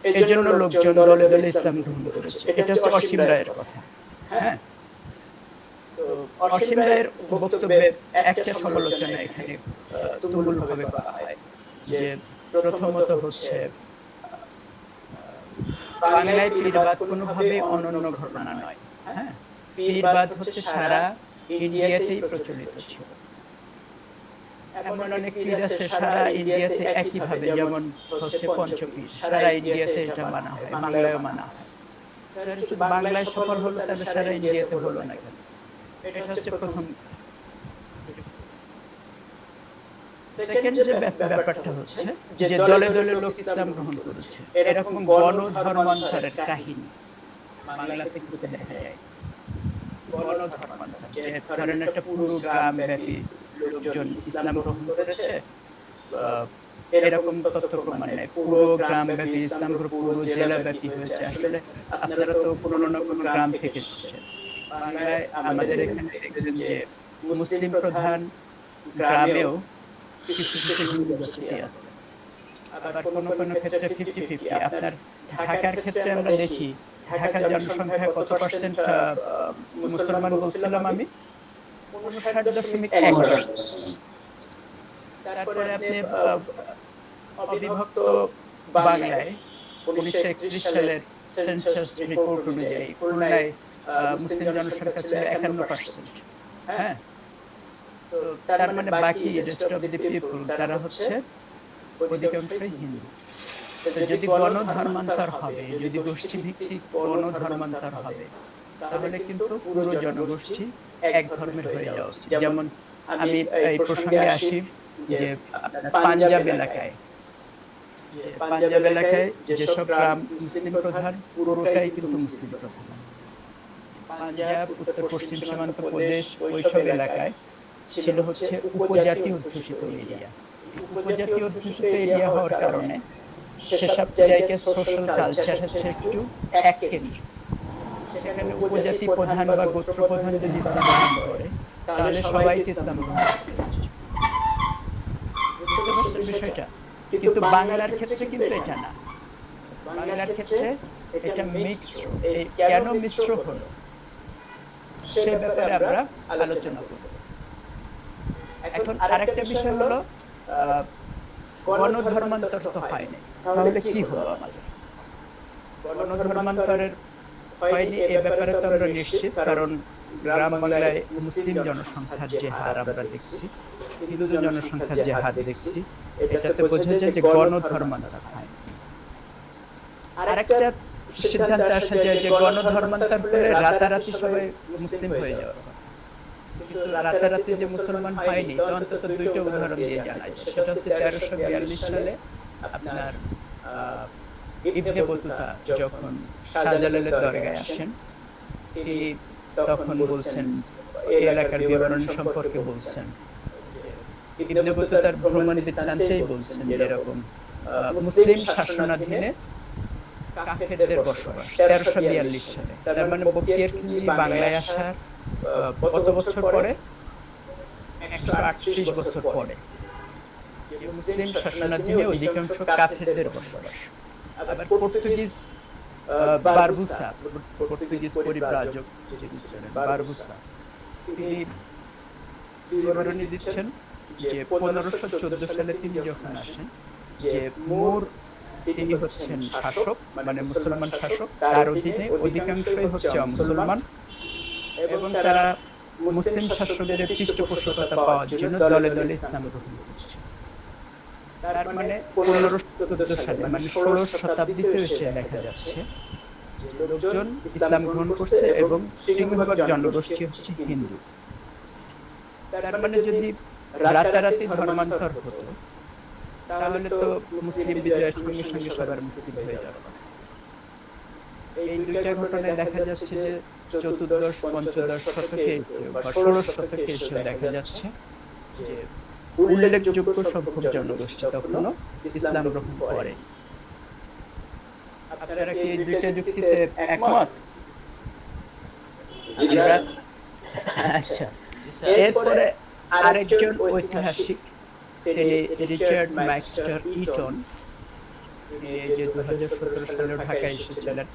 এই জন্য লোকজন দলে দলে ইসলাম গ্রহণ করেছে। এটা হচ্ছে অসীম রায়ের কথা। হ্যাঁ, তো অসীম রায়ের বক্তব্যে একটা সমালোচনা এখানে তুমুলভাবে করা হয় যে প্রথমত হচ্ছে বাংলায় পীরবাদ কোনোভাবে অনন্য ঘটনা নয়। হ্যাঁ, পীরবাদ হচ্ছে সারা ইন্ডিয়াতেই প্রচলিত ছিল। এমন অনেক পীর আছে সারা ইন্ডিয়াতে একইভাবে, যেমন হচ্ছে পঞ্চপীর, সারা ইন্ডিয়াতে এটা মানা হয়, বাংলায়ও মানা হয়। শুধু বাংলায় সফল হলো তবে সারা ইন্ডিয়াতে হলো না কেন? এটা হচ্ছে প্রথম। সেকেন্ড যে ব্যাপারটা হচ্ছে যে দলে দলে লোক ইসলাম গ্রহণ করেছে, এরকম গণধর্মান্তরের কাহিনী বাংলাতে কিন্তু দেখা যায়। গণধর্মান্তর, যে ধরেন একটা পুরো গ্রাম ব্যাপী লোকজন ইসলাম গ্রহণ করেছে, এরকম তথ্য প্রমাণ নেই। পুরো গ্রাম ব্যাপী ইসলাম গ্রহণ, পুরো জেলা ব্যাপী হয়েছে। আসলে আপনারা তো কোনো না কোনো গ্রাম থেকে এসেছেন। বাংলায় আমাদের এখানে দেখবেন যে মুসলিম প্রধান গ্রামেও কিছু কিছু হিন্দু বসতি আছে, আবার কোনো কোনো ক্ষেত্রে 50-50। আপনার ঢাকার ক্ষেত্রে আমরা দেখি ঢাকার জনসংখ্যা কত পার্সেন্ট মুসলমান বলছিলাম আমি, 59.1%। তারপরে আপনি অবিভক্ত বাংলায় 1931 সালের সেন্সাস রিপোর্ট অনুযায়ী খুলনায় মুসলিম জনসংখ্যা ছিল 51%। হ্যাঁ, তো তার মানে বাকি রেস্ট অফ দি পিপল তারা হচ্ছে অধিকাংশই হিন্দু। তো যদি গণধর্মান্তর হবে, যদি গোষ্ঠী ভিত্তিক গণধর্মান্তর হবে, তাহলে কিন্তু পুরো জনগোষ্ঠী এক ধর্মের হয়ে যাওয়া উচিত। যেমন আমি এই প্রসঙ্গে আসি যে পাঞ্জাব এলাকায় যেসব গ্রাম মুসলিম প্রধান, পুরোটাই কিন্তু মুসলিম প্রধান। পাঞ্জাব, উত্তর পশ্চিম সীমান্ত প্রদেশ, ওইসব এলাকায় ছিল হচ্ছে উপজাতি অধ্যুষিত এরিয়া। উপজাতি অধ্যুষিত এরিয়া হওয়ার কারণে সেসব জায়গায় সোশ্যাল কালচার হচ্ছে একটু এককেন্দ্র। সেখানে উপজাতি প্রধান বা গোত্র প্রধান যদি ইসলাম গ্রহণ করে, তাহলে সবাইকে ইসলাম গ্রহণ করতে হবে। বুঝতে পারছেন বিষয়টা? কিন্তু বাংলার ক্ষেত্রে কিন্তু এটা না। বাংলার ক্ষেত্রে এটা মিশ্র। কেন মিশ্র হলো সে ব্যাপারে আমরা আলোচনা করব। এখন আরেকটা বিষয় হলো গণধর্মান্তর তো হয়নি, তাহলে কি হলো আমাদের? গণধর্মান্তরের হয়নি এ ব্যাপারে তো আমরা নিশ্চিত, কারণ গ্রাম বাংলায় মুসলিম জনসংখ্যার যে হার আমরা দেখছি, হিন্দু জনসংখ্যার যে হার দেখছি, এটাতে বোঝা যায় যে গণধর্মান্তর হয়। আরেকটা সিদ্ধান্ত আসা যায় যে গণধর্মান্তর করে রাতারাতি সবাই মুসলিম হয়ে যাওয়ার কথা। কিন্তু রাতারাতি যে মুসলমান হয়নি, তো অন্তত দুইটা উদাহরণ দিয়ে জানা যায়। সেটা হচ্ছে 1342 সালে আপনার ইবনে বতুতা যখন শাহজালালের দরগায় আসেন, তিনি তখন বলছেন, এই এলাকার বিবরণ সম্পর্কে বলছেন, ইবনে বতুতার ভ্রমণ বৃত্তান্তেই বলছেন যেরকম মুসলিম শাসনাধীনে কাফেরদের বসবাস 1342 সালে। তার মানে বকিয়ার খিলজি বাংলায় আসার কত বছর পরে? 138 বছর পরে মুসলিম শাসনাধীনে অধিকাংশ কাফেরদের বসবাস। আবার পর্তুগিজ বারবুসা, পর্তুগিজ পরিব্রাজক যিনি ছিলেন বারবুসা, তিনি বিবরণী দিচ্ছেন যে 1514 সালে তিনি যখন আসেন, যে মুর তিনি হচ্ছেন শাসক, মানে মুসলমান শাসক, তার অধীনে অধিকাংশই হচ্ছে মুসলমান, এবং তারা মুসলিম শাসকদের পৃষ্ঠপোষকতা পাওয়ার জন্য দলে দলে ইসলাম গ্রহণ করছে। তার মানে 1514 সালে, মানে 16শ শতাব্দীতে এসে দেখা যাচ্ছে যে লোকজন ইসলাম গ্রহণ করছে এবং সিংহভাগ জনগোষ্ঠী হচ্ছে হিন্দু। তার মানে যদি রাতারাতি ধর্মান্তর হতো, তাহলে তো মুসলিম বিজয়ের সঙ্গে সঙ্গে সবার মুসলিম হয়ে যাওয়ার কথা। এই দুইটা ঘটনায় দেখা যাচ্ছে যে চতুর্দশ পঞ্চদশ শতকে বা ষোড়শ শতকে এসে দেখা যাচ্ছে যে উল্লেখযোগ্য সংখ্যক জনগোষ্ঠী তখনও ইসলাম গ্রহণ করে। আপনারা কি এই দুইটা যুক্তিতে একমত? জি স্যার। আমরা আচ্ছা, জি স্যার। এরপরে আরেকজন ঐতিহাসিক, তিনি রিচার্ড ম্যাক্সটার ইটন, তিনি এই যে 2017 সালে ঢাকায় এসেছিলেন।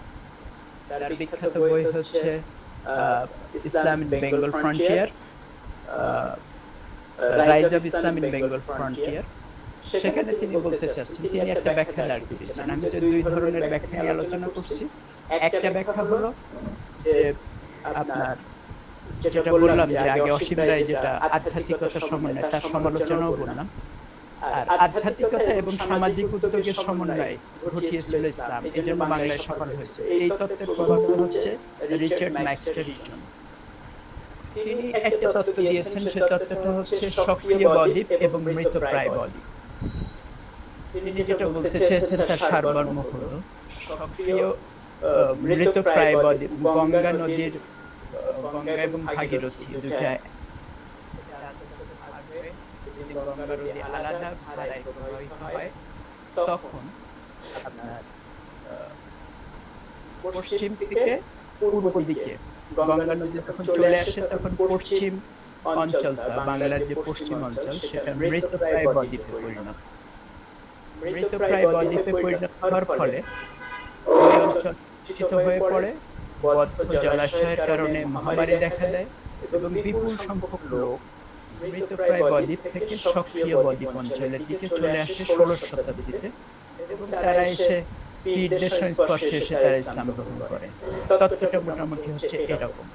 তার বিখ্যাত বই হচ্ছে Islam in Bengal frontier, rise of Islam in Bengal frontier. সেখানে তিনি বলতে চাচ্ছেন, তিনি একটা ব্যাখ্যা দাঁড় করিয়েছেন। আমি যে দুই ধরনের ব্যাখ্যা নিয়ে আলোচনা করছি, একটা ব্যাখ্যা হলো যে আপনার যেটা বললাম যে আগে অসীম রায় যেটা আধ্যাত্মিকতার সমন্বয়, তার সমালোচনাও বললাম। আর আধ্যাত্মিকতা এবং সামাজিক উদ্যোগের সমন্বয় ঘটিয়েছিল ইসলাম, এই জন্য বাংলায় সফল হয়েছে। এই তত্ত্বের প্রবক্তা হচ্ছে রিচার্ড ম্যাক্সটার ইটন। তিনি একটা তত্ত্ব দিয়েছেন, সে তত্ত্বটা হচ্ছে সক্রিয় বদ্বীপ এবং মৃতপ্রায় বদ্বীপ। তিনি যেটা বলতে চেয়েছেন তার সারমর্ম হলো সক্রিয় মৃতপ্রায় বদ্বীপ গঙ্গা নদীর, গঙ্গা এবং ভাগীরথী দুটা গঙ্গা নদী আলাদা ধারায় প্রবাহিত হয়, তখন আপনার পশ্চিম থেকে পূর্ব দিকে গঙ্গা নদী যখন চলে আসে, তখন পশ্চিম অঞ্চলটা, বাংলার যে পশ্চিম অঞ্চল, সেটা মৃতপ্রায় বদ্বীপে পরিণত। মৃতপ্রায় বদ্বীপে পরিণত হওয়ার ফলে ওই অঞ্চল দূষিত হয়ে পড়ে, বদ্ধ জলাশয়ের কারণে মহামারী দেখা দেয় এবং বিপুল সংখ্যক লোক মৃতপ্রায় বদ্বীপ থেকে সক্রিয় বদ্বীপ অঞ্চলের দিকে চলে আসে 16শ শতাব্দীতে, এবং তারা এসে পীরদের সংস্পর্শে এসে তারা ইসলাম গ্রহণ করে। তত্ত্বটা মোটামুটি হচ্ছে এরকম।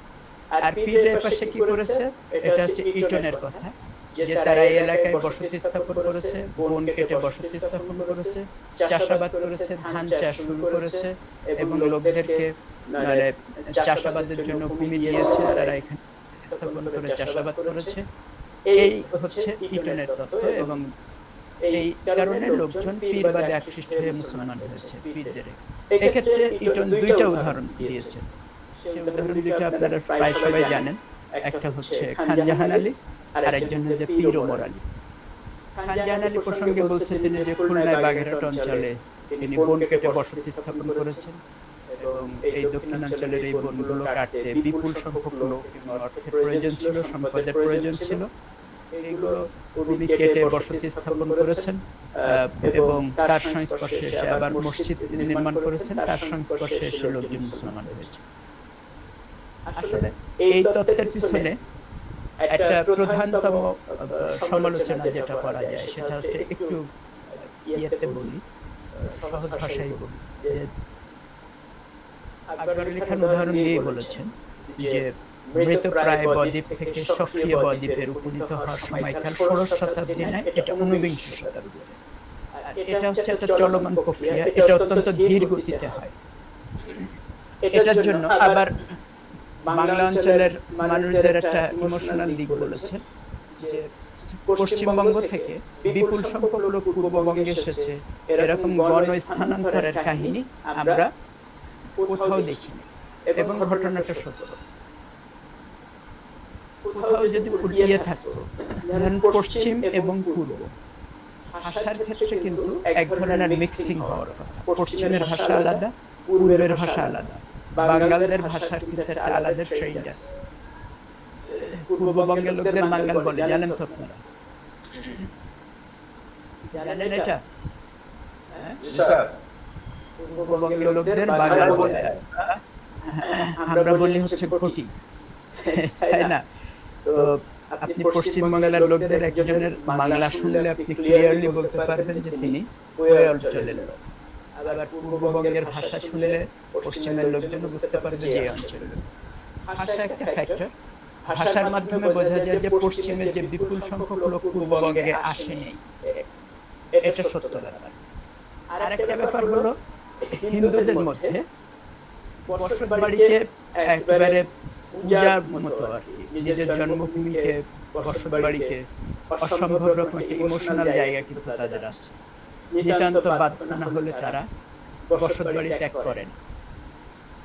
আর পীরের পাশে কি করেছে, এটা হচ্ছে ইটনের কথা, যে তারা এই এলাকায় বসতি স্থাপন করেছে, বন কেটে বসতি স্থাপন করেছে, চাষাবাদ করেছে, ধান চাষ শুরু করেছে এবং লোকদেরকে মানে চাষাবাদের জন্য ভূমি দিয়েছে, তারা এখানে স্থাপন করে চাষাবাদ করেছে। এই হচ্ছে ইটনের তত্ত্ব, এবং এই কারণে লোকজন পীরবাদে আকৃষ্ট হয়ে মুসলমান হয়েছে পীরদের। এক্ষেত্রে ইটন দুইটা উদাহরণ দিয়েছে। সেই উদাহরণ দুইটা আপনারা প্রায় সবাই জানেন। একটা হচ্ছে খান জাহান আলী, আর একজন হচ্ছে পীর ওমর আলী। খান জাহান আলী প্রসঙ্গে বলছে তিনি যে খুলনায় বাগেরহাট অঞ্চলে তিনি বন কেটে বসতি স্থাপন করেছেন, এবং এই দক্ষিণাঞ্চলের এই বনগুলো কাটতে বিপুল সংখ্যক লোক এবং অর্থের প্রয়োজন ছিল, সম্পদের প্রয়োজন ছিল। এইগুলো উনি কেটে বসতি স্থাপন করেছেন এবং তার সংস্পর্শে এসে আবার মসজিদ নির্মাণ করেছেন, তার সংস্পর্শে এসে লোকজন মুসলমান হয়েছে। আসলে এই তত্ত্বের পিছনে একটা প্রধানতম সমালোচনা যেটা করা যায়, সেটা হচ্ছে একটু ইয়েতে বলি, সহজ ভাষায় বলি, যে আকবর আলী খান উদাহরণ দিয়ে বলেছেন যে মৃতপ্রায় বদ্বীপ থেকে সক্রিয় বদ্বীপের উপনীত হওয়ার সময়কাল 16শ শতাব্দী নয়, এটা 19বিংশ শতাব্দী। এটা হচ্ছে একটা চলমান প্রক্রিয়া, এটা অত্যন্ত ধীর গতিতে হয়। এটার জন্য আবার বাংলা অঞ্চলের মানুষদের একটা ইমোশনাল দিক বলেছেন, যে পশ্চিমবঙ্গ থেকে বিপুল সংখ্যক লোক পূর্ববঙ্গে এসেছে, এরকম গণ স্থানান্তরের কাহিনী আমরা কোথাও দেখিনি, এবং ঘটনাটা সত্য। কোথাও যদি উড়িয়ে থাকতো, ধরেন পশ্চিম এবং পূর্ব, ভাষার ক্ষেত্রে কিন্তু এক ধরনের মিক্সিং হওয়ার কথা। পশ্চিমের ভাষা আলাদা, পূর্বের ভাষা আলাদা। বাঙালদের ভাষার কিন্তু একটা আলাদা ট্রেন্ড আছে। পূর্ববঙ্গের লোকদের বাঙাল বলে, জানেন তো আপনারা? জানেন এটা? পূর্ববঙ্গের লোকদের বাঙাল বলে, আমরা বলি হচ্ছে ঘটি, তাই না? তো আপনি পশ্চিমবাংলার লোকদের একজনের বাংলা শুনলে আপনি ক্লিয়ারলি বলতে পারবেন যে তিনি ওই অঞ্চলের লোক। আবার পূর্ববঙ্গের ভাষা শুনলে পশ্চিমের লোকজন বুঝতে পারবে যে এই অঞ্চলের লোক। ভাষা একটা ফ্যাক্টর। ভাষার মাধ্যমে বোঝা যায় যে পশ্চিমের যে বিপুল সংখ্যক লোক পূর্ববঙ্গে আসেনি, এটা সত্য ব্যাপার। আর একটা ব্যাপার হলো, হিন্দুদের মধ্যে বসত বাড়িকে একেবারে পূজার মতো আর কি, নিজের জন্মভূমিকে, বসত বাড়িকে অসম্ভব রকম একটা ইমোশনাল জায়গা কিন্তু তাদের আছে। নিতান্ত বাধ্য না হলে তারা বসত বাড়ি ত্যাগ করেন।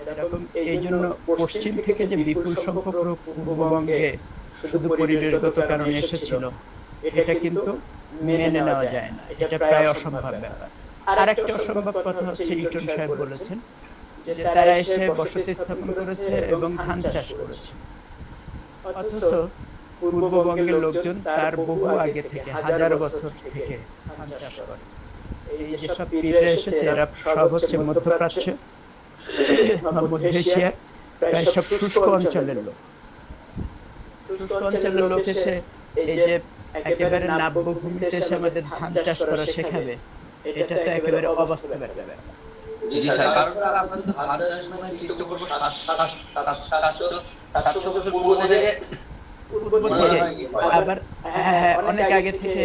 এরকম এই জন্য পশ্চিম থেকে যে বিপুল সংখ্যক লোক পূর্ববঙ্গে শুধু পরিবেশগত কারণে এসেছিল, এটা কিন্তু মেনে নেওয়া যায় না, এটা প্রায় অসম্ভব ব্যাপার। আর একটা অসম্ভব কথা হচ্ছে, ইটন সাহেব বলেছেন যে তারা এসে বসতি স্থাপন করেছে এবং ধান চাষ করেছে, অথচ পূর্ববঙ্গের লোকজন তার বহু আগে থেকে, হাজার বছর থেকে ধান চাষ করে। এই যেসব পীররা এসেছে এরা সব হচ্ছে মধ্যপ্রাচ্য, মধ্য এশিয়ার প্রায় সব শুষ্ক অঞ্চলের লোক। শুষ্ক অঞ্চলের লোক এসে এই যে একেবারে নাব্য ভূমিতে এসে আমাদের ধান চাষ করা শেখাবে, এটা তো একেবারে অবাস্তব একটা ব্যাপার। জি স্যার, কারণ স্যার আপনাদের তো ধান চাষ মানে খ্রিস্টপূর্ব 700 বছর পূর্ব থেকে আবার অনেক আগে থেকে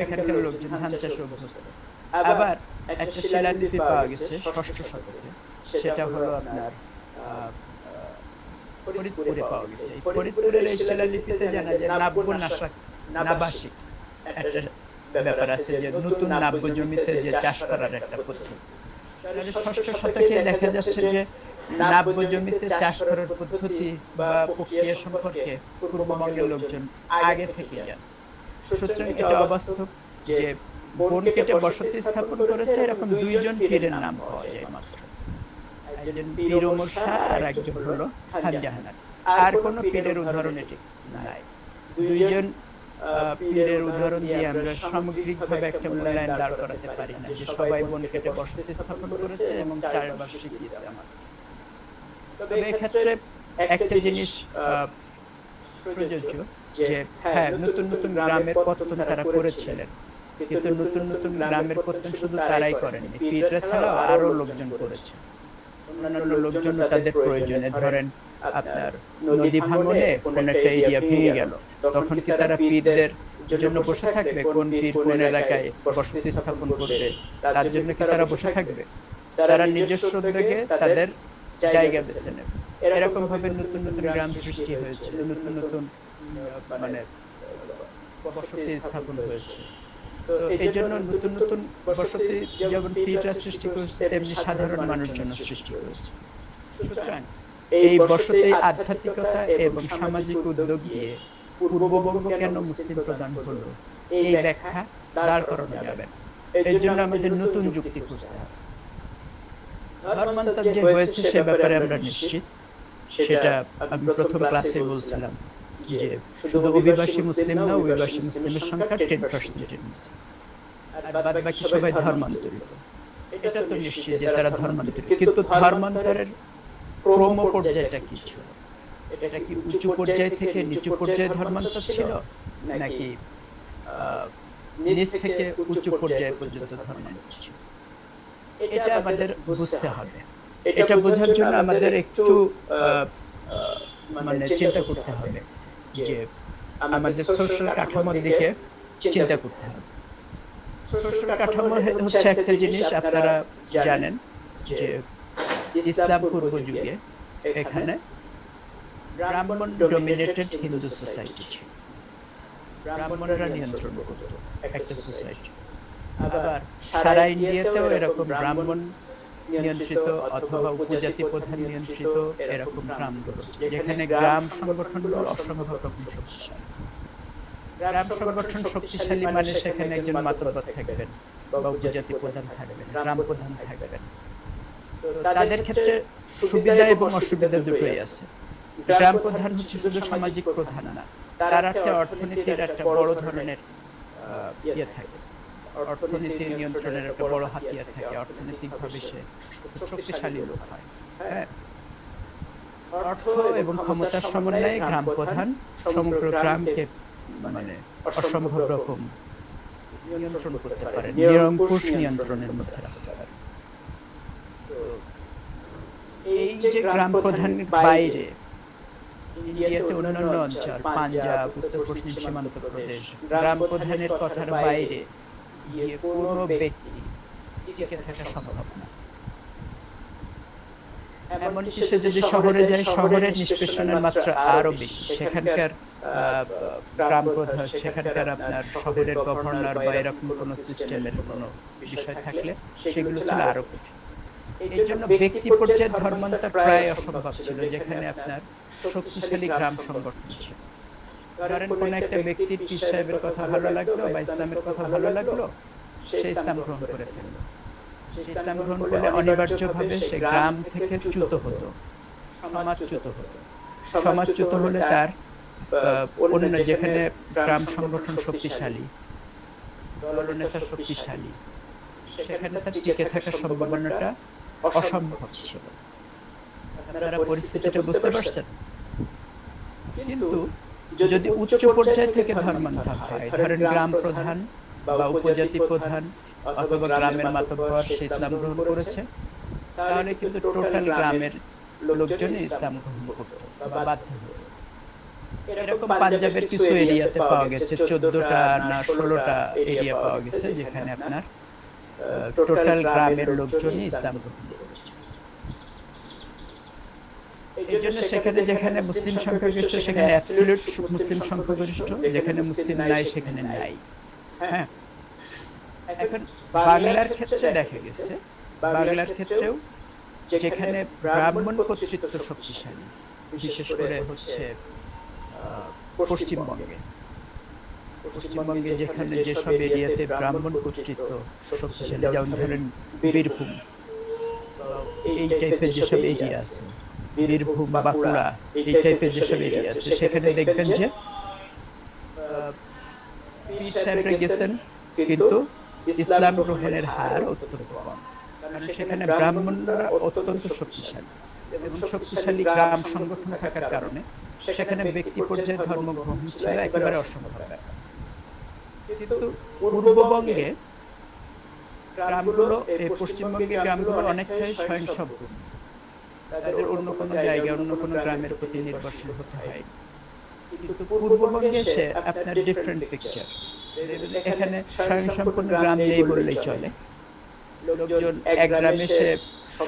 এখানকার লোকজন ধান চাষে অভ্যস্ত। আবার একটা শিলালিপি পাওয়া গেছে ষষ্ঠ শতকে, সেটা হলো আপনার ফরিদপুরে পাওয়া গেছে। ফরিদপুরের এই শিলালিপিতে জানা যায় নাবাসিক একটা ব্যাপার আছে, যে নতুন নাব্য জমিতে যে চাষ করার একটা পদ্ধতি। ষষ্ঠ শতকে দেখা যাচ্ছে যে নাব্য জমিতে চাষ করার পদ্ধতি বা প্রক্রিয়া সম্পর্কে পূর্ববঙ্গের লোকজন আগে থেকে জানে। সুতরাং এটা অবাস্তব যে বন কেটে বসতি স্থাপন করেছে এরকম দুইজন পীরের নাম পাওয়া যায় মাত্র, একজন পীর ওমর শাহ আর একজন হলো খান জাহানার। আর কোন পীরের উদাহরণ এটি নাই। দুইজন পীরের উদাহরণ দিয়ে আমরা সামগ্রিকভাবে একটা মূল্যায়ন দাঁড় করাতে পারি না যে সবাই বন কেটে বসতি স্থাপন করেছে এবং চাষবাস শিখিয়েছে আমাদের। তবে এক্ষেত্রে একটা জিনিস প্রযোজ্য যে হ্যাঁ, নতুন নতুন গ্রামের পত্তন তারা করেছিলেন, কিন্তু নতুন নতুন গ্রামের পত্তন শুধু তারাই করেননি, পীররা ছাড়াও আরো লোকজন করেছে। অন্যান্য লোকজন তাদের প্রয়োজনে, ধরেন আপনার নদী ভাঙনে কোন একটা এরিয়া ভেঙে গেল, তখন কি তারা পীরদের জন্য বসে থাকবে? কোন পীর কোন এলাকায় বসতি স্থাপন করবে তার জন্য কি তারা বসে থাকবে? তারা নিজস্ব উদ্যোগে তাদের জায়গা বেছে নেবে। এরকম ভাবে নতুন নতুন গ্রাম সৃষ্টি হয়েছে, নতুন নতুন মানে বসতি স্থাপন হয়েছে। তো এই জন্য নতুন নতুন বসতি যেমন পীররা সৃষ্টি করেছে, তেমনি সাধারণ মানুষের জন্য সৃষ্টি করেছে। সুতরাং এই বসতি আধ্যাত্মিকতা এবং সামাজিক উদ্যোগ দিয়ে পূর্ববঙ্গ কেন মুসলিম প্রধান হলো, এই ব্যাখ্যা দাঁড় করানো যাবে না। এর জন্য আমাদের নতুন যুক্তি খুঁজতে হবে। ধর্মান্তর যে হয়েছে সে ব্যাপারে আমরা নিশ্চিত, সেটা আমি প্রথম ক্লাসে বলছিলাম যে শুধু অভিবাসী মুসলিম না, অভিবাসী মুসলিমের সংখ্যা 10%-এর নিচে, আর বাদ বাকি সবাই ধর্মান্তরিত। এটা তো নিশ্চিত যে তারা ধর্মান্তরিত। কিন্তু ধর্মান্তরের ক্রম পর্যায়টা কি ছিল? এটা কি উঁচু পর্যায় থেকে নিচু পর্যায়ে ধর্মান্তর ছিল, নাকি নিচ থেকে উঁচু পর্যায় পর্যন্ত ধর্মান্তর ছিল? এটা আমাদের বুঝতে হবে। এটা বোঝার জন্য আমাদের একটু মানে চিন্তা করতে হবে যে আমাদের সোশ্যাল কাঠামোর দিকে চিন্তা করতে হবে। সোশ্যাল কাঠামো হচ্ছে একটা জিনিস আপনারা জানেন যে ইসলাম পূর্ব যুগে এখানে ব্রাহ্মণ ডমিনেটেড হিন্দু সোসাইটি ছিল, ব্রাহ্মণরা নিয়ন্ত্রণ করত একটা সোসাইটি। আবার সারা ইন্ডিয়াতেও এরকম ব্রাহ্মণ নিয়ন্ত্রিত অথবা উপজাতি প্রধান নিয়ন্ত্রিত এরকম গ্রামগুলো, যেখানে গ্রাম সংগঠনগুলো অসম্ভব রকম শক্তিশালী। গ্রাম সংগঠন শক্তিশালী মানে সেখানে একজন মাতব্বর থাকবেন বা উপজাতি প্রধান থাকবেন, গ্রাম প্রধান থাকবেন। তাদের ক্ষেত্রে সুবিধা এবং অসুবিধা দুটোই আছে। গ্রাম প্রধান হচ্ছে শুধু সামাজিক প্রধান না, তার একটা অর্থনীতির একটা বড় ধরনের ইয়ে থাকে, অর্থনীতি নিয়ন্ত্রণের একটা বড় হাতিয়ার থাকে, অর্থনৈতিকভাবে সে শক্তিশালী লোক হয়। হ্যাঁ, অর্থ এবং ক্ষমতার সমন্বয়ে গ্রাম প্রধান সমগ্র গ্রামকে মানে অসম্ভব রকম নিয়ন্ত্রণ করতে পারে, নিরঙ্কুশ নিয়ন্ত্রণের মধ্যে রাখতে পারে। এই যে গ্রাম প্রধানের বাইরে ইন্ডিয়াতে অন্যান্য অঞ্চল, পাঞ্জাব, উত্তর পশ্চিম সীমান্ত প্রদেশ, গ্রাম প্রধানের কথার বাইরে গিয়ে কোনো ব্যক্তি টিকে থাকা সম্ভব না। এমনকি সে যদি শহরে যায়, শহরের নিষ্পেষণের মাত্রা আরো বেশি। সেখানকার গ্রাম প্রধান, সেখানকার আপনার শহরের গভর্নর বা এরকম কোনো সিস্টেমের কোনো বিষয় থাকলে সেগুলো ছিল আরো কঠিন। এই জন্য ব্যক্তি পর্যায়ে ধর্মান্তর প্রায় অসম্ভব ছিল, যেখানে আপনার শক্তিশালী গ্রাম সংগঠন ছিল। ধরেন কোন একটা ব্যক্তির পীর সাহেবের কথা ভালো লাগলো বা ইসলামের কথা ভালো লাগলো, সে ইসলাম গ্রহণ করে ফেললো। সে ইসলাম গ্রহণ করলে অনিবার্যভাবে সে গ্রাম থেকে চ্যুত হতো, সমাজচ্যুত হতো। সমাজচ্যুত হলে তার অন্য যেখানে গ্রাম সংগঠন শক্তিশালী, দলনেতা শক্তিশালী, সেখানে তার টিকে থাকার সম্ভাবনাটা অসম্ভব ছিল। আপনারা পরিস্থিতিটা বুঝতে পারছেন? কিন্তু যদি উচ্চ পর্যায় থেকে ধর্মান্তর হয়, ধরেন গ্রাম প্রধান বা উপজাতি প্রধান অথবা গ্রামের মাতব্বর সে ইসলাম গ্রহণ করেছে, তাহলে কিন্তু টোটাল গ্রামের লোকজনই ইসলাম গ্রহণ করত বা বাধ্য হতো। এরকম পাঞ্জাবের কিছু এরিয়াতে পাওয়া গেছে, 14টা না 16টা এরিয়া পাওয়া গেছে যেখানে আপনার টোটাল গ্রামের লোকজনই ইসলাম গ্রহণ করেছে। এই জন্য সেখানে যেখানে মুসলিম সংখ্যাগরিষ্ঠ সেখানে অ্যাবসলিউট মুসলিম সংখ্যাগরিষ্ঠ, যেখানে মুসলিম নাই সেখানে নাই। হ্যাঁ, এখন বাংলার ক্ষেত্রে দেখা গেছে, বাংলার ক্ষেত্রেও যেখানে ব্রাহ্মণ কর্তৃত্ব শক্তিশালী, বিশেষ করে হচ্ছে পশ্চিমবঙ্গে, পশ্চিমবঙ্গে যেখানে যেসব এরিয়াতে ব্রাহ্মণ কর্তৃত্ব শক্তিশালী, যেমন ধরেন বীরভূম, এই টাইপের যেসব এরিয়া আছে, বীরভূম, বাঁকুড়া, এই টাইপের যেসব এরিয়া আছে, সেখানে দেখবেন যে পীর সাহেবরা গেছেন কিন্তু ইসলাম গ্রহণের হার অত্যন্ত কম, কারণ সেখানে ব্রাহ্মণরা অত্যন্ত শক্তিশালী এবং শক্তিশালী গ্রাম সংগঠন থাকার কারণে সেখানে ব্যক্তি পর্যায়ে ধর্ম গ্রহণ ছিল একেবারে অসম্ভব ব্যাপার। কিন্তু পূর্ববঙ্গে গ্রামগুলো, এই পশ্চিমবঙ্গের গ্রামগুলো অনেকটাই স্বয়ংসম্পূর্ণ, তাদের অন্য কোনো জায়গায় অন্য কোনো গ্রামের প্রতি নির্ভরশীল হতে হয়। কিন্তু পূর্ববঙ্গে এসে আপনার ডিফারেন্ট পিকচার, এখানে স্বয়ংসম্পূর্ণ গ্রাম নেই বললেই চলে। লোকজন এক গ্রামে সে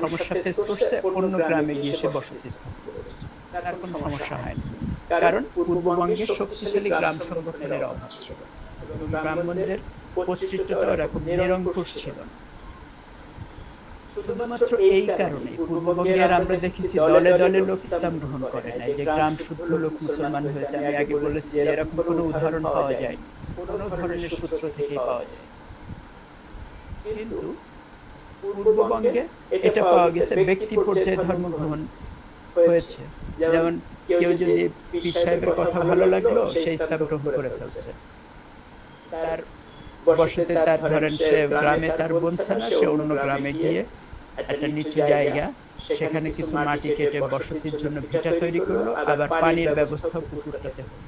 সমস্যা ফেস করছে, অন্য গ্রামে গিয়ে সে বসতি স্থাপন করেছে, তার কোনো সমস্যা হয়নি, কারণ পূর্ববঙ্গে শক্তিশালী গ্রাম সংগঠনের অভাব ছিল এবং ব্রাহ্মণদের কর্তৃত্বটা এরকম নিরঙ্কুশ ছিল না। শুধুমাত্র এই কারণে পূর্ববঙ্গে আর আমরা দেখেছি দলে দলে লোক ইসলাম গ্রহণ করে নাই, যে গ্রাম শুদ্ধ লোক মুসলমান হয়েছে। আমি আগে বলেছি এরকম কোনো উদাহরণ পাওয়া যায়, কোনো ধরনের সূত্র থেকে পাওয়া যায়। কিন্তু পূর্ববঙ্গে এটা পাওয়া গেছে ব্যক্তি পর্যায়ে ধর্ম গ্রহণ হয়েছে। যেমন কেউ যদি পীর সাহেবের কথা ভালো লাগলো, সে ইসলাম গ্রহণ করে ফেলছে। তার বসতে তার ধরেন সে গ্রামে তার বনছে না, সে অন্য গ্রামে গিয়ে একটা নিচু জায়গা, সেখানে কিছু মাটি কেটে বসতির জন্য ভিটা তৈরি করলো, আবার পানির ব্যবস্থা পুকুরটাতে হলো।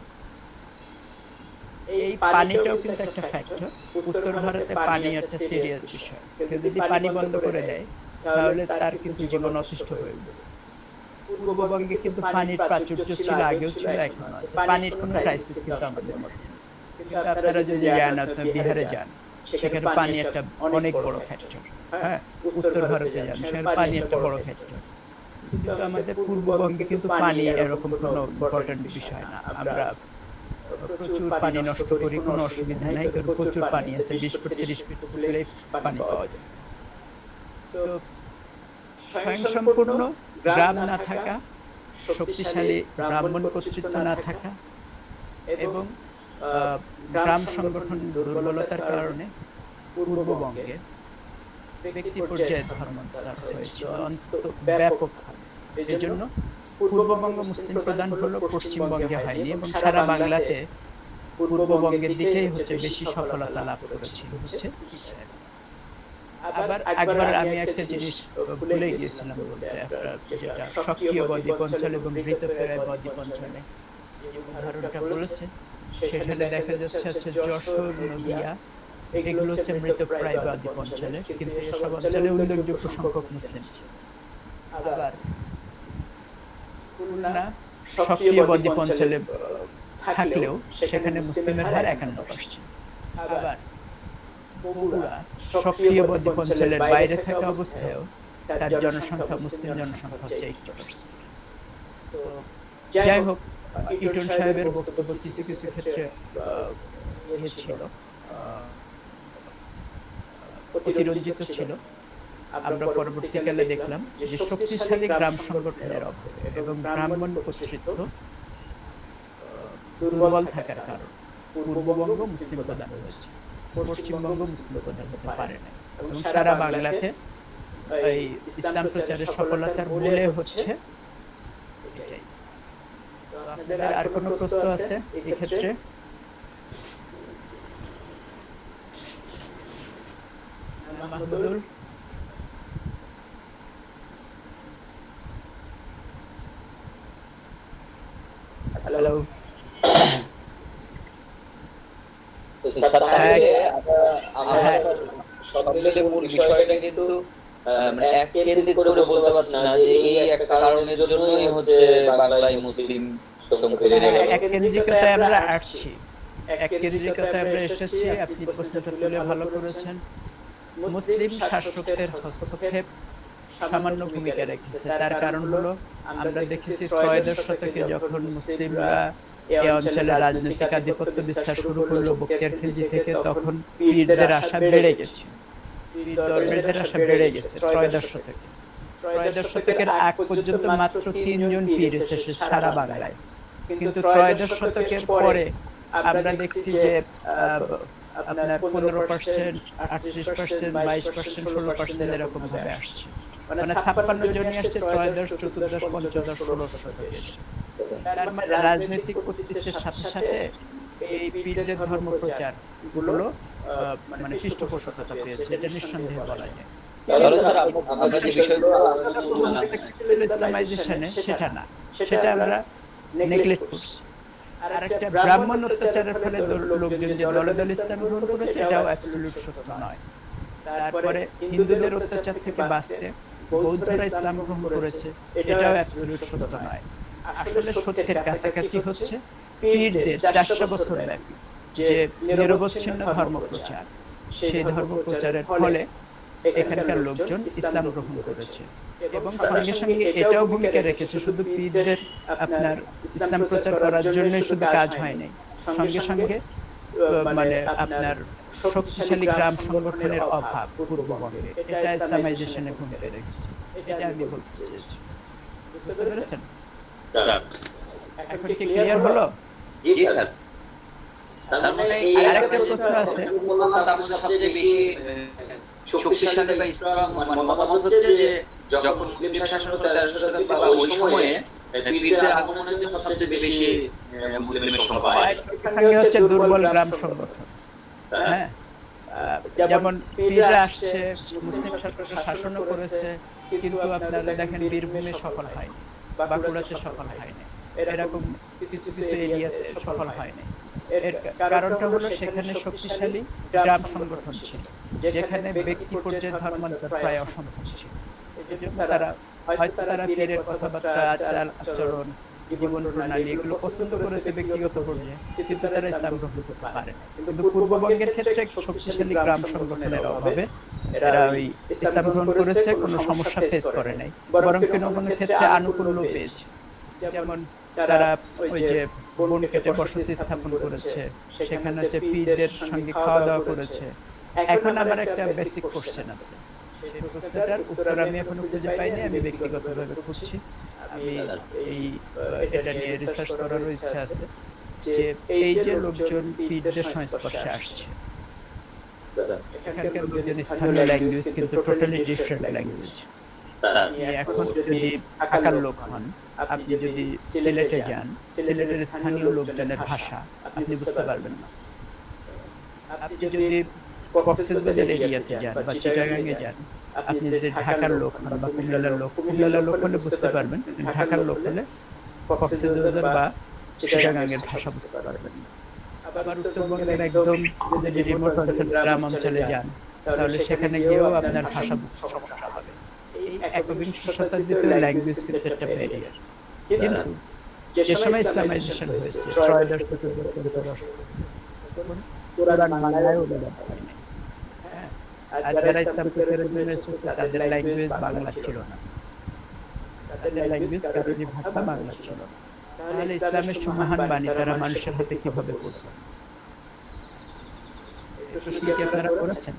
এই পানিটাও কিন্তু একটা ফ্যাক্টর। উত্তর ভারতে পানি একটা সিরিয়াস বিষয়, কেউ যদি পানি বন্ধ করে দেয় তাহলে তার কিন্তু জীবন অতিষ্ঠ হয়ে যাবে। পূর্ববঙ্গে কিন্তু পানির প্রাচুর্য ছিল, আগেও ছিল, এখনো আছে। পানির কোনো ক্রাইসিস কিন্তু আমাদের মধ্যে, কিন্তু আপনারা যদি যান, আপনার বিহারে যান, সেখানে পানি একটা অনেক বড় ফ্যাক্টর। হ্যাঁ, উত্তর ভারতে যান, সেখানে পানি একটা বড় ফ্যাক্টর। কিন্তু আমাদের পূর্ববঙ্গে কিন্তু পানি এরকম কোনো ইম্পর্টেন্ট বিষয় না। আমরা প্রচুর পানি নষ্ট করি, কোনো অসুবিধা নাই, কারণ প্রচুর পানি আছে, 20 ফুট 30 ফুট তুললেই পানি পাওয়া যায়। তো স্বয়ংসম্পূর্ণ গ্রাম না থাকা, শক্তিশালী ব্রাহ্মণ কর্তৃত্ব না থাকা এবং গ্রাম সংগঠন দুর্বলতার কারণে পূর্ববঙ্গে ব্যক্তি পর্যায়ে ধর্মান্তর হয়েছিল অন্তত ব্যাপকভাবে। এই জন্য পূর্ববঙ্গ মুসলিম প্রধান হলো, পশ্চিমবঙ্গে হয়নি, এবং সারা বাংলাতে পূর্ববঙ্গের দিকেই হচ্ছে বেশি সফলতা লাভ করেছিল হচ্ছে। আবার একবার আমি একটা জিনিস ভুলে গিয়েছিলাম বলতে, যেটা সক্রিয় বদ্বীপ অঞ্চল এবং মৃতপ্রায় বদ্বীপ অঞ্চলে যে উদাহরণটা বলেছে, সেখানে দেখা যাচ্ছে হচ্ছে যশোর, নদিয়া, এগুলো হচ্ছে মৃতপ্রায় বদ্বীপ অঞ্চলে, কিন্তু এসব অঞ্চলে উল্লেখযোগ্য সংখ্যক মুসলিম ছিল। আবার খুলনা সক্রিয় বদ্বীপ অঞ্চলে থাকলেও সেখানে মুসলিমের হার 51%। আবার বগুড়া সক্রিয় বদ্বীপ অঞ্চলের বাইরে থাকা অবস্থায়ও তার জনসংখ্যা, মুসলিম জনসংখ্যা হচ্ছে 80%। তো যাই হোক, ইটন সাহেবের বক্তব্য কিছু কিছু ক্ষেত্রে ছিল, অতিরঞ্জিত ছিল। আমরা পরবর্তীকালে দেখলাম যে শক্তিশালী গ্রাম সংগঠনের অভাবে এবং ব্রাহ্মণ কর্তৃত্ব দুর্বল থাকার কারণে পূর্ববঙ্গ মুসলিম প্রধান হয়েছে, পশ্চিমবঙ্গ মুসলিম প্রধান হতে পারে না। এবং সারা বাংলাতে এই ইসলাম প্রচারের সফলতার মূলে হচ্ছে এটাই। তো আপনাদের আর কোনো প্রশ্ন আছে এই ক্ষেত্রে? মাহমুদুল, হ্যালো। আমরা সব মিলে মূল বিষয়টা কিন্তু মানে এক কেন্দ্রিক করে বলতে পারছি না যে এই একটা কারণের জন্যই হচ্ছে বাংলায় মুসলিম সংখ্যা এক কেন্দ্রিকতায় আমরা আসছি, এক কেন্দ্রিকতায় আমরা এসেছি। আপনি প্রশ্নটা তুলে ভালো করেছেন। মুসলিম শাসকদের হস্তক্ষেপ সামান্য ভূমিকা রেখেছে। তার কারণ হলো আমরা দেখেছি ত্রয়োদশ শতকে যখন মুসলিমরা এই অঞ্চলে রাজনৈতিক আধিপত্য বিস্তার শুরু করলো বখতিয়ার খিলজি থেকে, তখন পীরদের আশা বেড়ে গেছে, পীর দরবেশদের আশা বেড়ে গেছে ত্রয়োদশ শতকে। ত্রয়োদশ শতকের আগ পর্যন্ত মাত্র 3 জন পীর এসেছে সারা বাংলায়, কিন্তু ত্রয়োদশ শতকের পরে আমরা দেখছি যে আপনার 15%, 38%, 22%, 16% এরকম ভাবে আসছে। মানে 56 জনই আসছে ত্রয়োদশ, চতুর্দশ, পঞ্চদশ, ষোড়শ শতকে এসে। তার মানে রাজনৈতিক কর্তৃত্বের সাথে সাথে এই পীরদের ধর্ম প্রচার গুলো মানে পৃষ্ঠপোষকতা পেয়েছে, এটা নিঃসন্দেহে বলা যায়। ইসলামাইজেশনে সেটা না, সেটা আমরা নেগলেক্ট করছি। আর একটা ব্রাহ্মণ অত্যাচারের ফলে লোকজন যে দলে দলে ইসলাম গ্রহণ করেছে, এটাও অ্যাবসলিউট সত্য নয়। তারপরে হিন্দুদের অত্যাচার থেকে বাঁচতে বৌদ্ধরা ইসলাম গ্রহণ করেছে, এটাও অ্যাবসলিউট সত্য নয়। আসলে সত্যের কাছাকাছি হচ্ছে পীরদের 400 বছর ব্যাপী যে নিরবচ্ছিন্ন ধর্ম প্রচার, সেই ধর্ম প্রচারের ফলে এখানকার লোকজন ইসলাম গ্রহণ করেছে। এবং সঙ্গে সঙ্গে এটাও ভূমিকা রেখেছে, শুধু পীরদের আপনার ইসলাম প্রচার করার জন্যই শুধু কাজ হয় নাই, সঙ্গে সঙ্গে মানে আপনার শক্তিশালী গ্রাম সংগঠনের অভাব পূর্ববঙ্গে, এটা ইসলামাইজেশনে ভূমিকা রেখেছে। এটা আমি বলতে চেয়েছি, বুঝতে পেরেছেন? এখন কি ক্লিয়ার হলো? জি স্যার। তারপরে আরেকটা প্রশ্ন আছে, সবচেয়ে বেশি শক্তিশালী বা ইসলাম মানে মতামত হচ্ছে যে যখন মুসলিম শাসন হতো 1300 শতকে বা ওই সময়ে পীরদের আগমনের জন্য সবচেয়ে বেশি মুসলিমের সংখ্যা হয়। এখানে হচ্ছে দুর্বল গ্রাম সংগঠন। হ্যাঁ, যেমন পীররা আসছে, মুসলিম শাসনও করেছে, কিন্তু আপনারা দেখেন বীরভূমে সফল হয়নি, বাঁকুড়াতে সফল হয়নি, এরকম কিছু কিছু এরিয়াতে সফল হয়নি। এর কারণটা হলো সেখানে শক্তিশালী গ্রাম সংগঠন ছিল, যেখানে ব্যক্তি পর্যায়ে ধর্মান্তর প্রায় অসম্ভব ছিল। এজন্য তারা হয়তো তারা পীরের কথাবার্তা, আচার আচরণ, জীবন প্রণালী এগুলো পছন্দ করেছে ব্যক্তিগত পর্যায়ে, কিন্তু তারা ইসলাম গ্রহণ করতে পারে না। কিন্তু পূর্ববঙ্গের ক্ষেত্রে শক্তিশালী গ্রাম সংগঠনের অভাবে এরা ওই ইসলাম গ্রহণ করেছে, কোনো সমস্যা ফেস করে নাই, বরং কোনো কোনো ক্ষেত্রে আনুকূল্য পেয়েছে। যেমন তারা ওই যে বন কেটে বসতি স্থাপন করেছে, সেখানে হচ্ছে পীরদের সঙ্গে খাওয়া দাওয়া করেছে। এখন আমার একটা বেসিক কোশ্চেন আছে, সেই প্রশ্নটার উত্তর আমি এখনো খুঁজে পাইনি, আমি ব্যক্তিগতভাবে খুঁজছি। আমি এটা নিয়ে রিসার্চ করারও ইচ্ছা আছে যে এই যে লোকজন পীরদের সংস্পর্শে আসছে, এখানকার লোকজন স্থানীয় ল্যাঙ্গুয়েজ কিন্তু টোটালি ডিফারেন্ট ল্যাঙ্গুয়েজ। এখন যদি ঢাকার লোক হন, আপনি যদি সিলেটে যান, সিলেটের স্থানীয় লোকজনের ভাষা আপনি বুঝতে পারবেন না। আপনি যদি কক্সবাজার এরিয়াতে যান বা চিটাগাঙ্গে যান, আপনি যদি ঢাকার লোক হন বা কুমিল্লার লোক হলে বুঝতে পারবেন, ঢাকার লোক হলে কক্সবাজার বা চিটাগাঙ্গের ভাষা বুঝতে পারবেন না। আবার উত্তরবঙ্গের একদম যদি রিমোট অঞ্চল, গ্রাম অঞ্চলে যান, তাহলে সেখানে গিয়েও আপনার ভাষা বুঝতে সমস্যা হবে। এই একবিংশ শতাব্দীতে ল্যাঙ্গুয়েজ কিন্তু একটা ব্যারিয়ার। কিন্তু যে সময় ইসলামাইজেশন হয়েছে, ত্রয়োদশ চতুর্দশ কোরআন বাংলায় অনুবাদ হয়নি। আর যারা ইসলাম প্রচারের জন্য এসেছে তাদের ল্যাঙ্গুয়েজ বাংলা ছিল না, তাদের ল্যাঙ্গুয়েজ কারোরই ভাষা বাংলা ছিল না। তাহলে ইসলামের সুমহান বাণী তারা মানুষের হাতে কিভাবে পৌঁছায়? এই প্রশ্ন কি আপনারা করেছেন?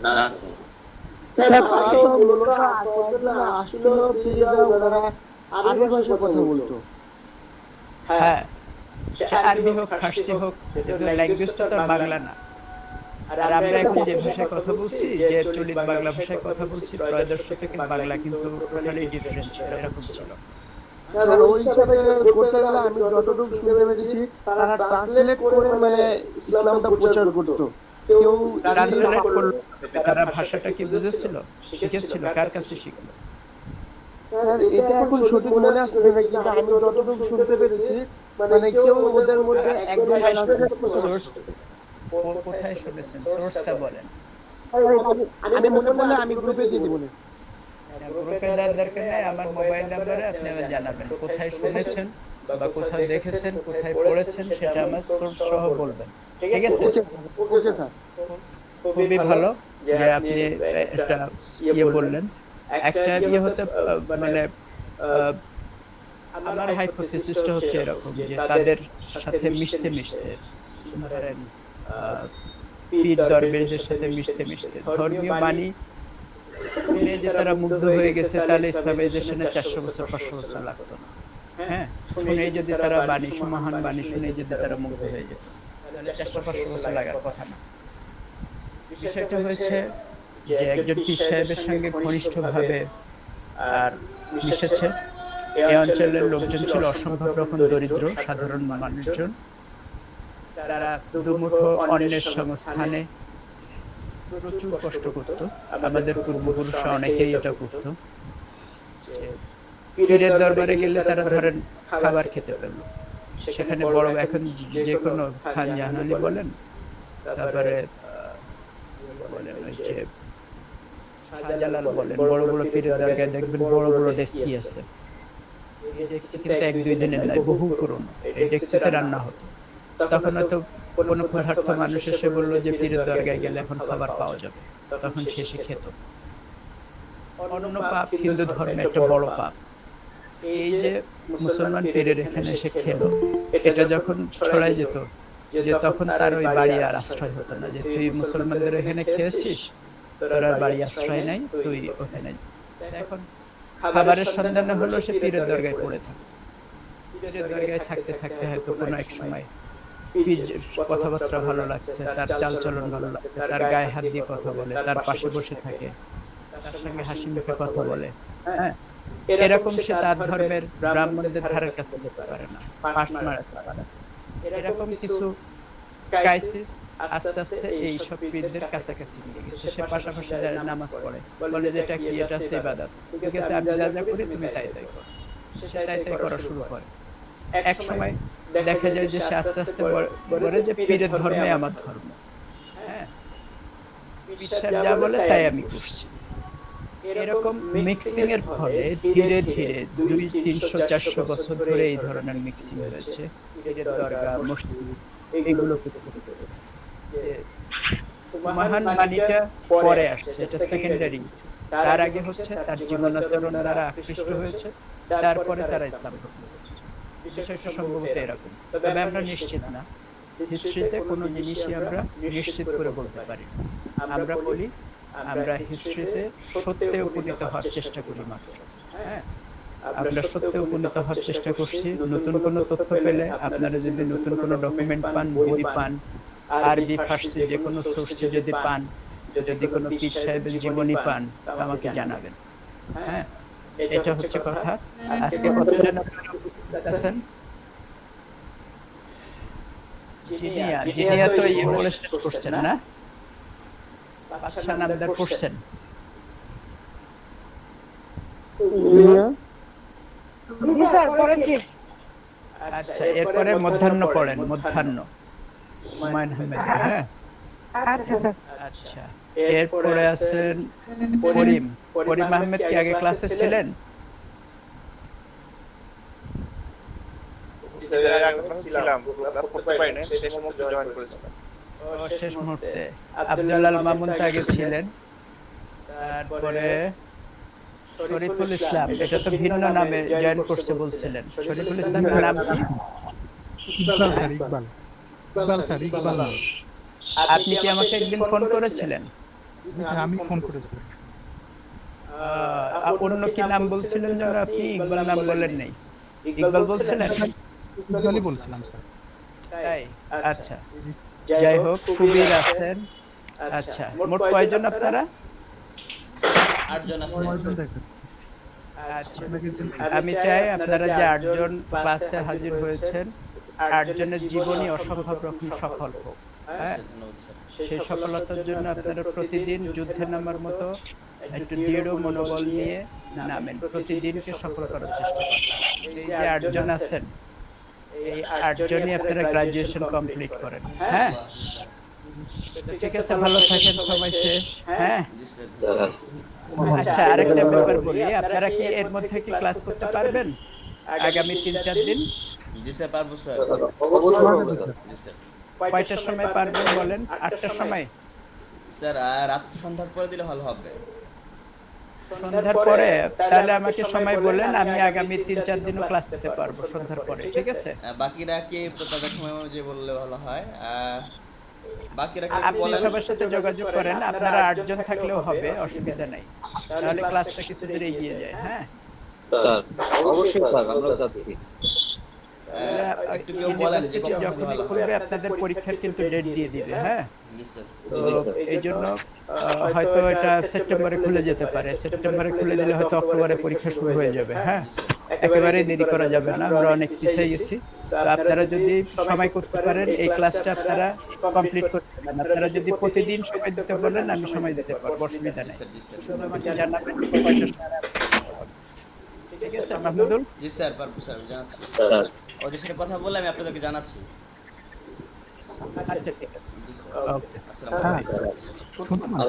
না স্যার তারা তো মূলত কয়েকজন আসলো পিরিয়ডরা ওনারা আরবি ভাষায় কথা বলতো। হ্যাঁ, সে আরবি হোক ফার্সি হোক, কিন্তু ল্যাঙ্গুয়েজটা তো আর বাংলা না। আর আমরা এখন যে ভাষায় কথা বলছি, যে চলিত বাংলা ভাষায় কথা বলছি, ত্রয়োদশ শতকের বাংলা কিন্তু টোটালি ডিফারেন্ট ছিল, এরকম ছিল। স্যার ওই হিসাবে করতে গেলে আমি যতটুকু শুনতে পেরেছি তারা ট্রান্সলেট করে মানে ইসলামটা প্রচার করতো। কেউ ট্রান্সলেট করলো, তারা ভাষাটা কি বুঝেছিল, শিখেছিল, কার কাছে শিখলো? স্যার এটা এখন সঠিক মনে আসছে না, কিন্তু আমি যতটুকু শুনতে পেরেছি মানে কেউ ওদের মধ্যে একজন সোর্স কোথায় শুনেছেন, সোর্সটা বলেন। আমি মনে পড়লে আমি গ্রুপে দিয়ে দিব। গ্রুপে দেওয়ার দরকার নেই, আমার মোবাইল নাম্বারে আপনি আমাকে জানাবেন কোথায় শুনেছেন বা কোথায় দেখেছেন, কোথায় পড়েছেন, সেটা আমার সোর্স সহ বলবেন, ঠিক আছে? Okay sir. খুবই ভালো যে আপনি একটা ইয়ে বললেন। একটা ইয়ে হতে মানে আমার হাইপোথিসিসটা হচ্ছে এরকম যে তাদের সাথে মিশতে মিশতে, ধরেন পীর দরবেশদের সাথে মিশতে মিশতে ধর্মীয় বাণী শুনে যে তারা মুগ্ধ হয়ে গেছে, তাহলে ইসলামাইজেশনে 400 বছর 500 বছর লাগতো না। হ্যাঁ, শুনেই যদি তারা বাণী, মহান বাণী শুনেই যদি তারা মুগ্ধ হয়ে যেত, তাহলে 400-500 বছর লাগার কথা না। বিষয়টা হয়েছে যে একজন পীর সাহেবের সঙ্গে ঘনিষ্ঠভাবে আর মিশেছে। এই অঞ্চলের লোকজন ছিল অসম্ভব রকম দরিদ্র সাধারণ মানুষজন। তারা দুমুঠো অন্যের সংস্থানে প্রচুর কষ্ট করত। আমাদের পূর্বপুরুষরা অনেকেই এটা করত। পীরের দরবারে গেলে তারা ধরেন খাবার খেতে পেল, সেখানে বড় এখন যে কোনো খান জাহানালি বলেন, তারপরে বলেন ওই যে শাহজালাল বলেন, বড় বড় পীরের দরগায় দেখবেন বড় বড় ডেস্কি আছে। এই ডেস্কি কিন্তু 1-2 দিনের নয়, বহু পুরনো। এই ডেস্কিতে রান্না হতো। তখন হয়তো কোনো ক্ষুধার্ত মানুষ এসে বললো যে পীরের দরগায় গেলে এখন খাবার পাওয়া যাবে, তখন সে এসে খেত। অন্য পাপ হিন্দু ধর্মে একটা বড় পাপ। এই যে মুসলমান পীরের এখানে এসে খেলো, এটা যখন ছড়াই যেত, যে তখন তার ওই বাড়ি আর আশ্রয় হতো না, যে তুই মুসলমানদের এখানে খেয়েছিস, তোর আর বাড়ি আশ্রয় নাই, তুই ওখানে। এখন খাবারের সন্ধানে হলো সে পীরের দরগায় পড়ে থাকে। পীরের দরগায় থাকতে থাকতে হয়তো কোনো এক সময় পীরের কথাবার্তা ভালো লাগছে, তার চালচলন ভালো লাগছে, তার গায়ে হাত দিয়ে কথা বলে, তার পাশে বসে থাকে, তার সঙ্গে হাসি মুখে কথা বলে। হ্যাঁ, এরকম সে তার ধর্মের ব্রাহ্মণদের ধারের কাছে যেতে পারে না, পাশ মারাতে পারে না। এরকম কিছু ক্রাইসিস আস্তে আস্তে এই সব পীরদের কাছাকাছি নিয়ে গেছে। সে পাশাপাশি নামাজ পড়ে, বলে যে এটা কি, এটা হচ্ছে ইবাদত, ঠিক আছে, আমি যা যা করি তুমি তাই তাই করো। সে তাই তাই করা শুরু করে। এক সময় দেখা যায় যে সে আস্তে আস্তে বলে যে পীরের ধর্মে আমার ধর্ম। হ্যাঁ, পীর সাহেব যা বলে তাই আমি করছি। এরকম মিক্সিং এর ফলে ধীরে ধীরে 200-300-400 বছর ধরে এই ধরনের মিক্সিং হয়েছে। পীরের দরগা, মসজিদ, এগুলো মহান বাণীটা পরে আসছে, এটা সেকেন্ডারি। তার আগে হচ্ছে তার জীবনাচরণ দ্বারা আকৃষ্ট হয়েছে, তারপরে তারা ইসলাম গ্রহণ করেছে। বিষয়টা সম্ভবত এরকম, তবে আমরা নিশ্চিত না। হিস্ট্রিতে কোনো জিনিসই আমরা নিশ্চিত করে বলতে পারি না। আমরা বলি আমরা হিস্ট্রিতে সত্যে উপনীত হওয়ার চেষ্টা করি মাত্র। হ্যাঁ, আমরা সত্যে উপনীত হওয়ার চেষ্টা করছি। নতুন কোনো তথ্য পেলে, আপনারা যদি নতুন কোনো ডকুমেন্ট পান, যদি পান, আরবি ফার্সি যে কোনো সোর্সে যদি পান, যদি কোনো পীর সাহেবের জীবনী পান, আমাকে জানাবেন। হ্যাঁ, এটা হচ্ছে কথা। আজকে কতজন আপনারা উপস্থিত আছেন? জিনিয়া তো ইয়ে বলে শেষ করছেন না, পাশা নামদার পড়ছেন। আচ্ছা, এরপরে মধ্যাহ্ন পড়েন, মধ্যাহ্ন হুমায়ুন আহমেদ। হ্যাঁ, আচ্ছা, এরপরে আছেন করিম। করিম আহমেদ কি আগে ক্লাসে ছিলেন? শেষ মুহূর্তে। আব্দুল মামুন তো আগে ছিলেন। তারপরে শরীফুল ইসলাম, এটা তো ভিন্ন নামে জয়েন করছে বলছিলেন। শরীফুল ইসলামের নাম কি? ইকবাল স্যার, ইকবাল। ইকবাল স্যার, ইকবাল। আপনি কি আমাকে একদিন ফোন করেছিলেন? জি স্যার, আমি ফোন করেছিলাম। অন্য কি নাম বলছিলেন যেন আপনি? ইকবাল নাম বলেন নাই। ইকবাল বলছিলেন? ইকবালই বলছিলাম স্যার। তাই? আচ্ছা। যাই হোক, সুবীর আছেন। আচ্ছা, মোট কয়জন আপনারা? স্যার 8 জন আছে। কয়জন দেখেন? আচ্ছা, আমি চাই আপনারা যে 8 জন ক্লাসে হাজির হয়েছেন, 8 জনের জীবনই অসম্ভব রকম সফল হোক। হ্যাঁ, স্যার ধন্যবাদ স্যার। সেই সফলতার জন্য আপনারা প্রতিদিন যুদ্ধে নামার মতো একটু দৃঢ় মনোবল নিয়ে নামেন, প্রতিদিনকে সফল করার চেষ্টা করেন। এই যে 8 জন আছেন, এই 8 জনই আপনারা গ্রাজুয়েশন কমপ্লিট করেন। হ্যাঁ, তো ঠিক আছে, ভালো থাকেন, সময় শেষ। হ্যাঁ, জি স্যার। আচ্ছা, আরেকটা ব্যাপার বলি, আপনারা কি এর মধ্যে কি ক্লাস করতে পারবেন আগামী 3-4 দিন? জি স্যার পারবো স্যার। অবশ্যই পারবো স্যার। জি স্যার। কয়টার সময় পারবেন বলেন? 8টার সময়? স্যার রাত্রি সন্ধ্যার পরে দিলে ভালো হবে। সন্ধ্যার পরে? তাহলে আমাকে সময় বলেন, আমি আগামী 3-4 দিনও ক্লাস নিতে পারবো সন্ধ্যার পরে, ঠিক আছে? বাকিরা কি তাদের সময় অনুযায়ী বললে ভালো হয়। বাকিরা কি আপনি বলেন? সবার সাথে যোগাযোগ করেন, আপনারা 8 জন থাকলেও হবে, অসুবিধা নাই। তাহলে ক্লাসটা কিছু দূর এগিয়ে যায়। হ্যাঁ, স্যার অবশ্যই স্যার, আমরা চাচ্ছি। একটু কেউ বলেন যে কখন হলে যখনই ভালো হয়। খুলবে আপনাদের পরীক্ষার কিন্তু ডেট দিয়ে দিবে। হ্যাঁ, জি স্যার। তো এই জন্য হয়তো এটা সেপ্টেম্বরে খুলে যেতে পারে। সেপ্টেম্বরে খুলে দিলে হয়তো অক্টোবরে পরীক্ষা শুরু হয়ে যাবে। হ্যাঁ, একেবারে দেরি করা যাবে না, আমরা অনেক পিছিয়ে গেছি। তো আপনারা যদি সময় করতে পারেন, এই ক্লাসটা আপনারা কমপ্লিট করতে পারেন। আপনারা যদি প্রতিদিন সময় দিতে বলেন, আমি সময় দিতে পারবো, অসুবিধা নেই। জি স্যার। শুধু আমাকে জানাবেন কয়টার সময় হবে। ঠিক আছে মাহমুদুল? জি স্যার পারবো স্যার, জানাচ্ছি। স্যার ওদের সাথে কথা বলে আমি আপনাদেরকে জানাচ্ছি। আচ্ছা, ঠিক আছে। জি স্যার। ওকে। আসসালামু আলাইকুম। শুনুন না,